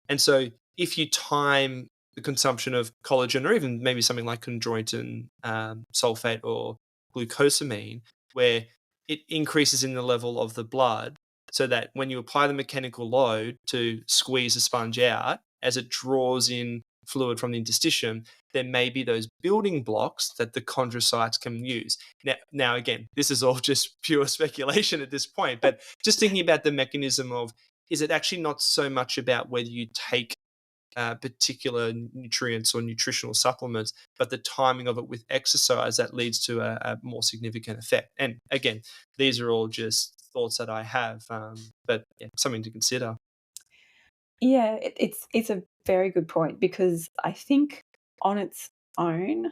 A: And so if you time the consumption of collagen, or even maybe something like chondroitin sulfate or glucosamine, where it increases in the level of the blood, so that when you apply the mechanical load to squeeze the sponge out, as it draws in fluid from the interstitium, there may be those building blocks that the chondrocytes can use. Now again, this is all just pure speculation at this point, but just thinking about the mechanism of, is it actually not so much about whether you take particular nutrients or nutritional supplements, but the timing of it with exercise that leads to a more significant effect. And again, these are all just thoughts that I have, but yeah, something to consider.
B: Yeah, it's a very good point because I think on its own,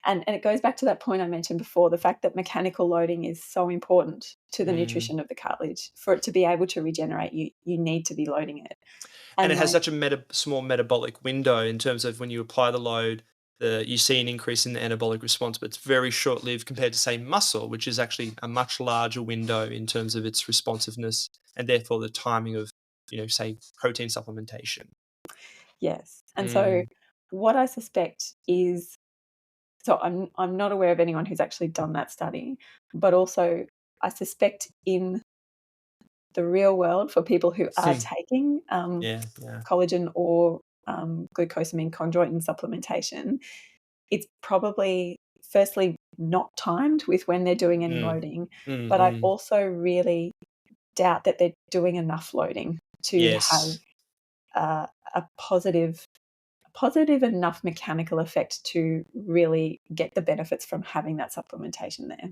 B: and it goes back to that point I mentioned before, the fact that mechanical loading is so important to the
A: Mm.
B: nutrition of the cartilage. For it to be able to regenerate, you need to be loading it.
A: And it
B: And
A: has
B: like
A: such a small metabolic window in terms of when you apply the load, you see an increase in the anabolic response, but it's very short lived compared to, say, muscle, which is actually a much larger window in terms of its responsiveness, and therefore the timing of, say, protein supplementation.
B: yes. And so
A: Mm,
B: what I suspect is, so I'm not aware of anyone who's actually done that study, but also I suspect in the real world for people who are
A: hmm,
B: taking
A: yeah, yeah.
B: collagen or glucosamine chondroitin supplementation, it's probably firstly not timed with when they're doing any
A: Mm,
B: loading,
A: mm,
B: but I
A: mm.
B: also really doubt that they're doing enough loading to have
A: Yes.
B: uh, a positive enough mechanical effect to really get the benefits from having that supplementation there.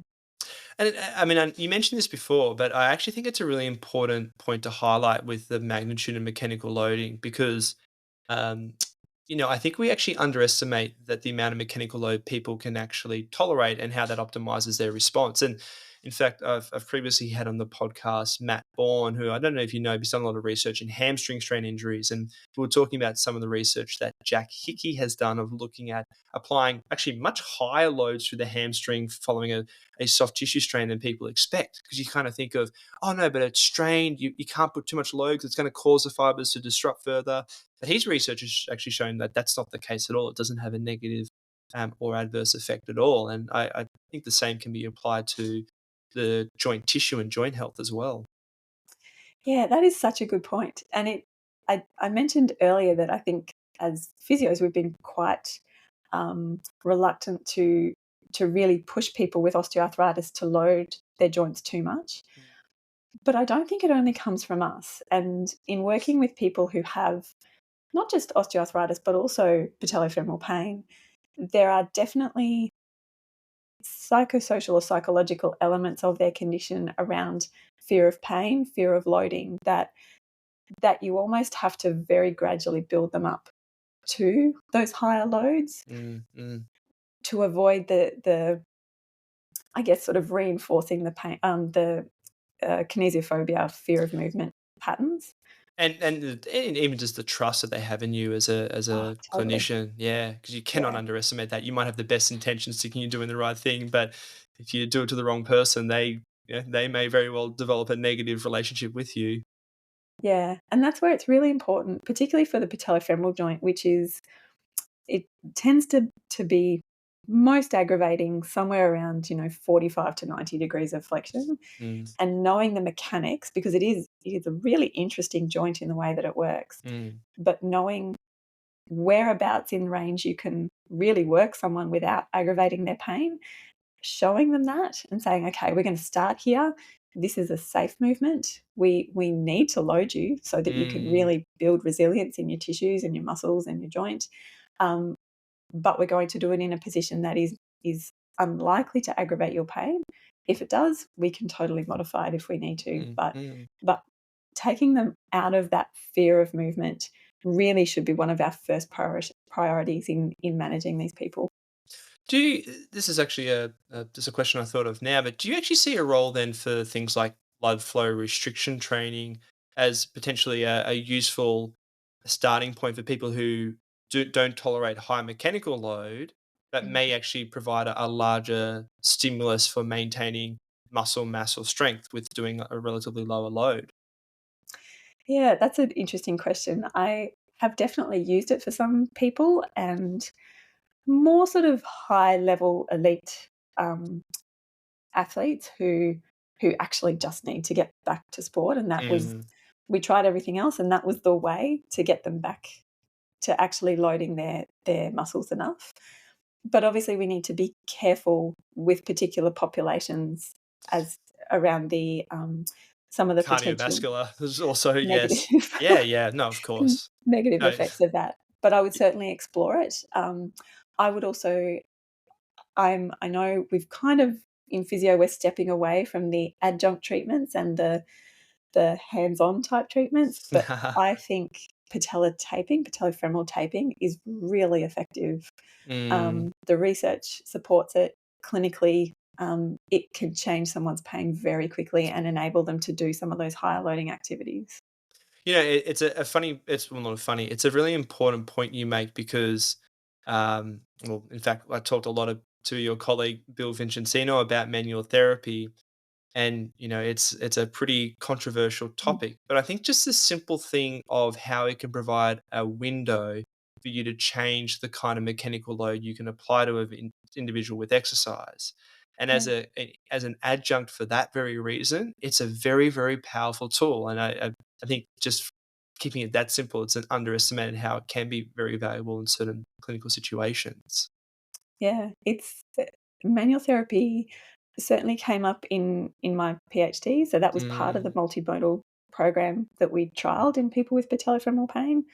A: And I mean, you mentioned this before, but I actually think it's a really important point to highlight with the magnitude of mechanical loading, because um, I think we actually underestimate that the amount of mechanical load people can actually tolerate and how that optimizes their response. And in fact, I've previously had on the podcast Matt Bourne, who I don't know if you know, but he's done a lot of research in hamstring strain injuries. And we were talking about some of the research that Jack Hickey has done of looking at applying actually much higher loads to the hamstring following a soft tissue strain than people expect. Because you kind of think of, oh no, but it's strained, you can't put too much load because it's going to cause the fibers to disrupt further. But his research has actually shown that that's not the case at all. It doesn't have a negative or adverse effect at all. And I think the same can be applied to the joint tissue and joint health as well.
B: Yeah, that is such a good point. And I mentioned earlier that I think as physios, we've been quite reluctant to really push people with osteoarthritis to load their joints too much. But I don't think it only comes from us. And in working with people who have not just osteoarthritis, but also patellofemoral pain, there are definitely psychosocial or psychological elements of their condition around fear of pain, fear of loading, that you almost have to very gradually build them up to those higher loads
A: Mm, mm.
B: to avoid the I guess sort of reinforcing the pain, the kinesiophobia, fear of movement patterns.
A: And even just the trust that they have in you as
B: Oh,
A: a
B: totally.
A: clinician, yeah, because you cannot
B: Yeah.
A: underestimate that. You might have the best intentions thinking you're doing the right thing, but if you do it to the wrong person, they may very well develop a negative relationship with you.
B: Yeah. And that's where it's really important, particularly for the patellofemoral joint, which is it tends to be most aggravating somewhere around, 45 to 90 degrees of flexion.
A: Mm,
B: And knowing the mechanics, because it is a really interesting joint in the way that it works,
A: mm,
B: but knowing whereabouts in range you can really work someone without aggravating their pain, showing them that and saying, okay, we're going to start here. This is a safe movement. We need to load you so that you can
A: mm,
B: really build resilience in your tissues and your muscles and your joint. Um, but we're going to do it in a position that is unlikely to aggravate your pain. If it does, we can totally modify it if we need to.
A: mm, mm.
B: But taking them out of that fear of movement really should be one of our first priorities in managing these people.
A: This is actually just a question I thought of now, but do you actually see a role then for things like blood flow restriction training as potentially a useful starting point for people who don't tolerate high mechanical load, but may
B: Mhm.
A: actually provide a larger stimulus for maintaining muscle mass or strength with doing a relatively lower load?
B: Yeah, that's an interesting question. I have definitely used it for some people, and more sort of high level elite um, athletes who actually just need to get back to sport, and that was
A: Mm,
B: we tried everything else, and that was the way to get them back to actually loading their muscles enough. But obviously, we need to be careful with particular populations as around the some of the potential
A: cardiovascular is also,
B: negative
A: yes. Yeah, yeah, no, of course.
B: negative
A: No.
B: effects of that. But I would certainly explore it. I would also I know we've kind of in physio, we're stepping away from the adjunct treatments and the hands-on type treatments, but I think patellofemoral taping is really effective.
A: Mm.
B: The research supports it clinically. It can change someone's pain very quickly and enable them to do some of those higher loading activities.
A: It's a funny. It's well, not funny. It's a really important point you make because, well, in fact, I talked a lot to your colleague Bill Vincenzino about manual therapy, and it's a pretty controversial
B: Mm,
A: topic. But I think just the simple thing of how it can provide a window for you to change the kind of mechanical load you can apply to an individual with exercise. And
B: yeah.
A: as an adjunct for that very reason, it's a very, very powerful tool. And I think just keeping it that simple, it's an underestimated how it can be very valuable in certain clinical situations.
B: Yeah, it's manual therapy certainly came up in my PhD, so that was part of the
A: Mm,
B: multimodal program that we trialed in people with patellofemoral pain.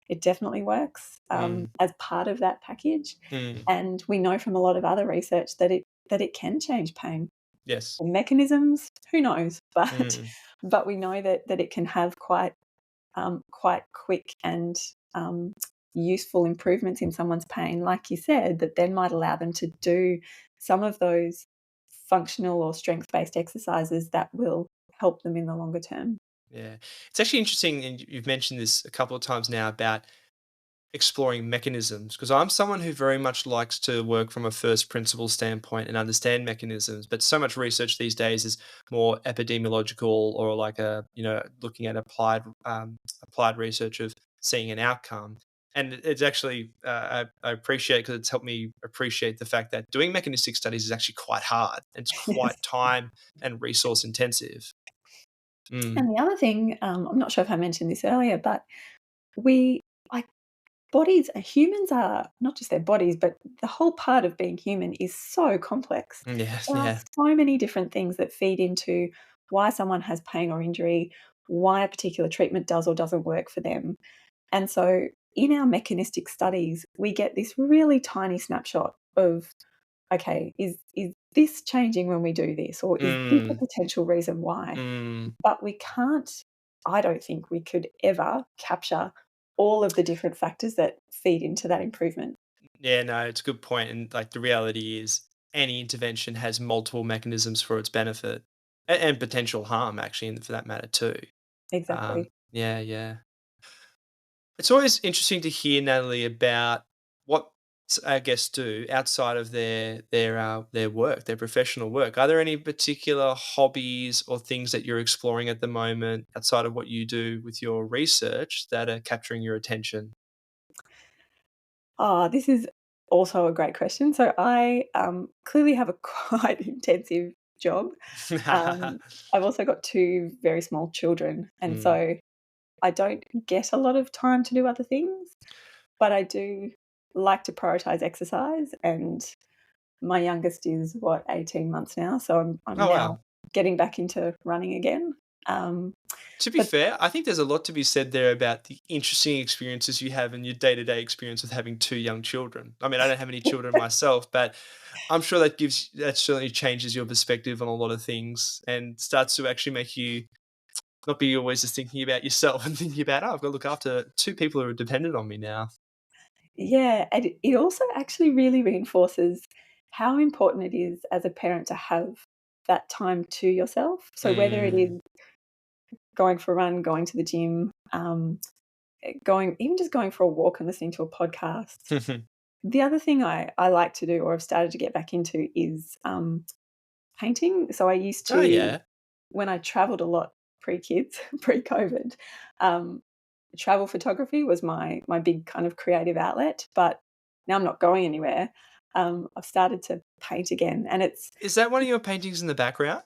B: It definitely works,
A: mm,
B: as part of that package,
A: mm,
B: and we know from a lot of other research that it can change pain.
A: yes.
B: Mechanisms, who knows?
A: Mm,
B: But we know that it can have quite quick and, useful improvements in someone's pain, like you said, that then might allow them to do some of those functional or strength-based exercises that will help them in the longer term.
A: Yeah. It's actually interesting, and you've mentioned this a couple of times now about exploring mechanisms, because I'm someone who very much likes to work from a first principle standpoint and understand mechanisms, but so much research these days is more epidemiological, or like looking at applied research of seeing an outcome. And it's actually I appreciate, because it's helped me appreciate the fact that doing mechanistic studies is actually quite hard. It's
B: Yes.
A: quite time and resource intensive. Mm.
B: And the other thing, I'm not sure if I mentioned this earlier, but we like bodies, humans are not just their bodies, but the whole part of being human is so complex.
A: Yeah,
B: There are
A: yeah.
B: so many different things that feed into why someone has pain or injury, why a particular treatment does or doesn't work for them. And so in our mechanistic studies, we get this really tiny snapshot of, okay, is this changing when we do this? Or is this a
A: Mm,
B: potential reason why?
A: mm.
B: But we can't, I don't think we could ever capture all of the different factors that feed into that improvement.
A: Yeah, no, it's a good point. And like the reality is, any intervention has multiple mechanisms for its benefit, and potential harm, actually, and for that matter too.
B: Exactly.
A: Yeah, yeah. It's always interesting to hear, Natalie, about what guests do outside of their work, their professional work. Are there any particular hobbies or things that you're exploring at the moment outside of what you do with your research that are capturing your attention?
B: Ah, this is also a great question. So I clearly have a quite intensive job. Um, I've also got two very small children, and
A: Mm.
B: so I don't get a lot of time to do other things, but I do like to prioritize exercise. And my youngest is what, 18 months now, so I'm
A: Oh
B: now
A: wow.
B: getting back into running again. Um,
A: To be
B: but
A: fair, I think there's a lot to be said there about the interesting experiences you have in your day-to-day experience with having two young children. I mean, I don't have any children myself, but I'm sure that certainly changes your perspective on a lot of things and starts to actually make you not be always just thinking about yourself and thinking about, oh, I've got to look after two people who are dependent on me now.
B: yeah, and it also actually really reinforces how important it is as a parent to have that time to yourself. So whether it
A: Mm.
B: is going for a run, going to the gym, going even just going for a walk and listening to a podcast. The other thing I like to do or have started to get back into is painting. So I used
A: Oh
B: to,
A: yeah.
B: when I traveled a lot pre-kids, pre-COVID, um, travel photography was my big kind of creative outlet, but now I'm not going anywhere. I've started to paint again, and it's
A: Is that one of your paintings in the background?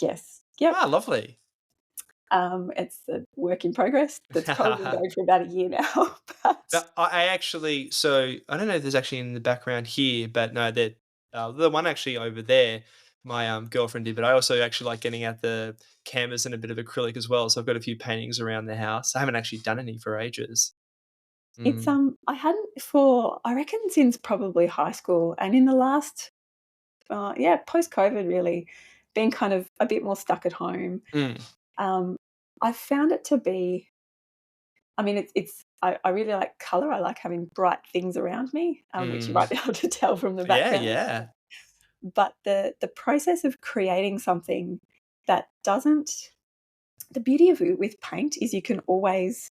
B: yes, yep.
A: Ah, lovely.
B: It's a work in progress that's probably been going for about a year now, but
A: I actually, so I don't know if there's actually in the background here, but no, that the one actually over there, my girlfriend did. But I also actually like getting out the canvas and a bit of acrylic as well. So I've got a few paintings around the house. I haven't actually done any for ages.
B: it's
A: Mm.
B: I hadn't for I reckon since probably high school, and in the last yeah, post COVID really, being kind of a bit more stuck at home.
A: Mm.
B: Um, I found it to be, I mean, I really like color. I like having bright things around me, which you
A: Mm.
B: might be able to tell from the
A: Yeah,
B: background.
A: yeah.
B: But the process of creating something that doesn't, the beauty of it with paint is you can always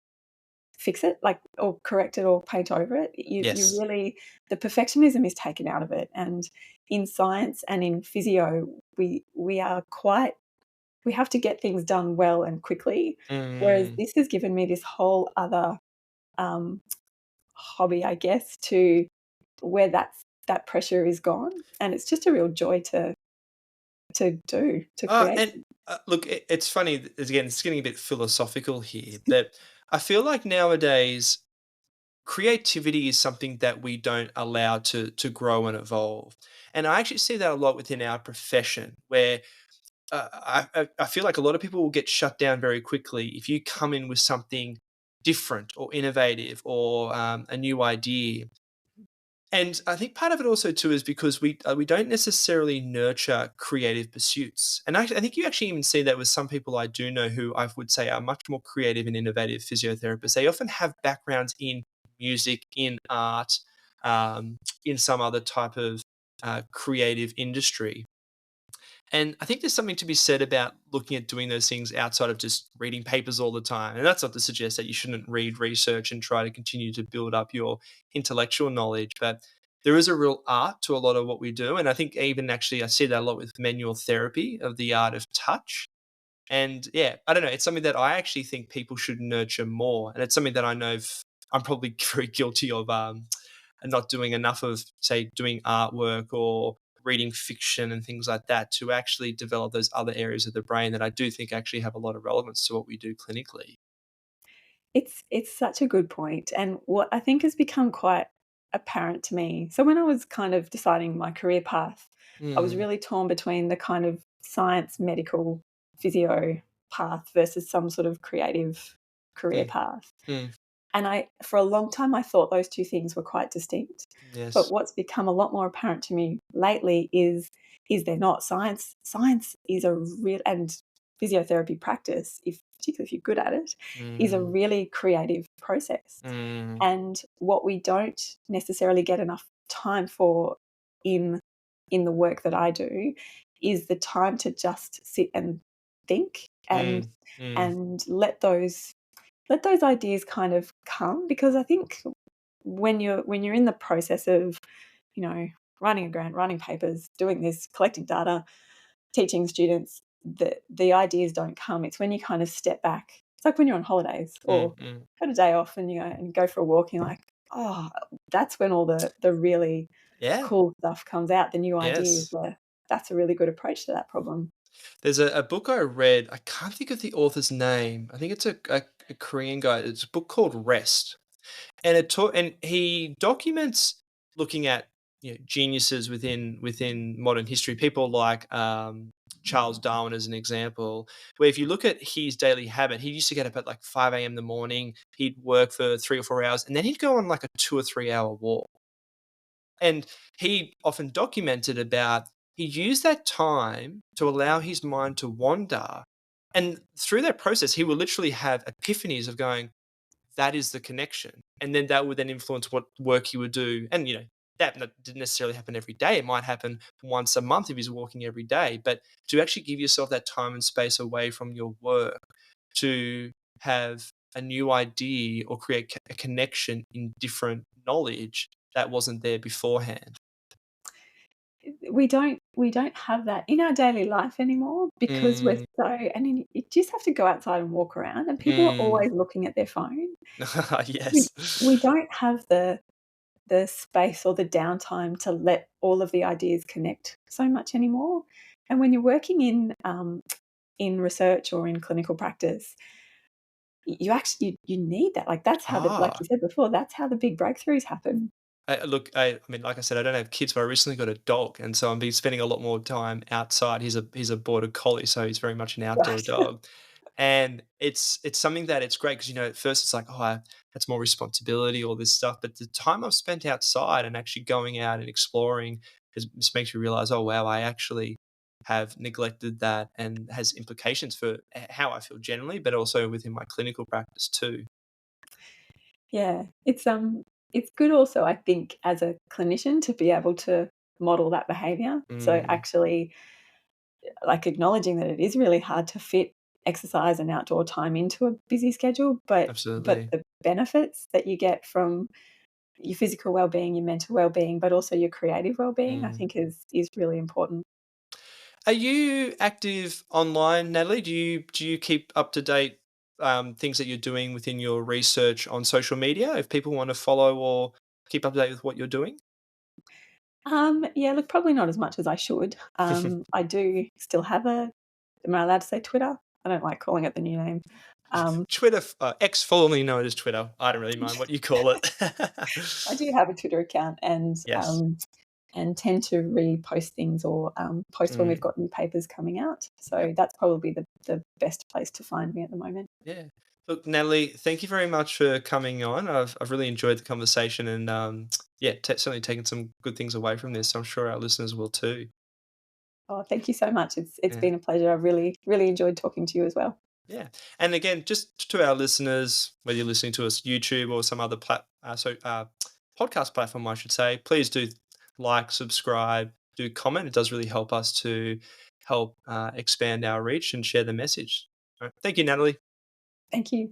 B: fix it, like, or correct it or paint over it. You
A: Yes.
B: really, the perfectionism is taken out of it. And in science and in physio, we are quite, we have to get things done well and quickly. Whereas
A: Mm.
B: this has given me this whole other um, hobby, I guess, to where that pressure is gone, and it's just a real joy to create.
A: And look, it's funny. Again, it's getting a bit philosophical here, but I feel like nowadays creativity is something that we don't allow to grow and evolve. And I actually see that a lot within our profession, where I feel like a lot of people will get shut down very quickly if you come in with something different or innovative or a new idea. And I think part of it also too is because we don't necessarily nurture creative pursuits. And I think you actually even see that with some people I do know who I would say are much more creative and innovative physiotherapists. They often have backgrounds in music, in art, in some other type of creative industry. And I think there's something to be said about looking at doing those things outside of just reading papers all the time. And that's not to suggest that you shouldn't read research and try to continue to build up your intellectual knowledge, but there is a real art to a lot of what we do. And I think even actually I see that a lot with manual therapy of the art of touch. And yeah, I don't know. It's something that I actually think people should nurture more. And it's something that I know I'm probably very guilty of and not doing enough of, say, doing artwork or reading fiction and things like that to actually develop those other areas of the brain that I do think actually have a lot of relevance to what we do clinically.
B: It's such a good point, and what I think has become quite apparent to me. So when I was kind of deciding my career path, I was
A: Mm,
B: really torn between the kind of science, medical, physio path versus some sort of creative career
A: mm,
B: path.
A: mm,
B: And for a long time, I thought those 2 things were quite distinct. But
A: yes.
B: what's become a lot more apparent to me lately is they're not. Science is a real, and physiotherapy practice, if particularly if you're good at it, is a
A: Mm,
B: really creative process.
A: mm,
B: And what we don't necessarily get enough time for in in the work that I do is the time to just sit and think
A: mm, mm,
B: and let those ideas kind of come, because I think when you're in the process of, writing a grant, writing papers, doing this, collecting data, teaching students, the ideas don't come. It's when you kind of step back. It's like when you're on holidays
A: mm,
B: or
A: mm.
B: got a day off and and go for a walk, and you're like, oh, that's when all the really
A: Yeah.
B: cool stuff comes out, the new ideas.
A: Yes.
B: Where that's a really good approach to that problem.
A: There's a book I read. I can't think of the author's name. I think it's a Korean guy. It's a book called Rest. And he documents looking at, geniuses within modern history, people like Charles Darwin as an example, where if you look at his daily habit, he used to get up at like 5 a.m. in the morning, he'd work for 3 or 4 hours, and then he'd go on like a 2 or 3 hour walk. And he often documented about he used that time to allow his mind to wander. And through that process, he would literally have epiphanies of going, that is the connection. And then that would then influence what work he would do. And, that didn't necessarily happen every day. It might happen once a month if he's walking every day. But to actually give yourself that time and space away from your work to have a new idea or create a connection in different knowledge that wasn't there beforehand.
B: We don't have that in our daily life anymore because we're
A: Mm,
B: so, and then you just have to go outside and walk around, and people are
A: mm.
B: always looking at their phone. We we
A: Yes.
B: don't have the space or the downtime to let all of the ideas connect so much anymore. And when you're working in research or in clinical practice, you actually you need that. Like that's how like
A: Ah.
B: you said before, that's how the big breakthroughs happen.
A: Look, I mean, like I said, I don't have kids, but I recently got a dog, and so I'm been spending a lot more time outside. He's a border collie, so he's very much an outdoor
B: Right.
A: dog, and it's something that it's great because at first it's like, that's more responsibility, all this stuff, but the time I've spent outside and actually going out and exploring just makes me realize, oh wow, I actually have neglected that, and has implications for how I feel generally, but also within my clinical practice too.
B: Yeah, it's good also, I think, as a clinician to be able to model that behavior. So
A: Mm,
B: actually, like, acknowledging that it is really hard to fit exercise and outdoor time into a busy schedule, but
A: absolutely.
B: the benefits that you get from your physical well-being, your mental well-being, but also your creative well-being, I
A: Mm.
B: think is really important.
A: Are you active online, Natalie? Do you keep up to date things that you're doing within your research on social media? If people want to follow or keep up to date with what you're doing,
B: Yeah, look, probably not as much as I should. I do still have a am I allowed to say Twitter? I don't like calling it the new name. Um,
A: Twitter, X, formerly known as Twitter. I don't really mind what you call it.
B: I do have a Twitter account
A: Yes.
B: and tend to repost things or post when we've
A: Mm,
B: got new papers coming out.
A: yep.
B: So that's probably the best place to find me at the moment.
A: Yeah. Look, Natalie, thank you very much for coming on. I've really enjoyed the conversation, and yeah, certainly taken some good things away from this. I'm sure our listeners will too.
B: Oh, thank you so much. It's
A: Yeah.
B: been a pleasure. I've really enjoyed talking to you as well.
A: Yeah. And again, just to our listeners, whether you're listening to us YouTube or some other podcast platform, I should say, please do like, subscribe, do comment. It does really help us to help expand our reach and share the message. All right. Thank you, Natalie.
B: Thank you.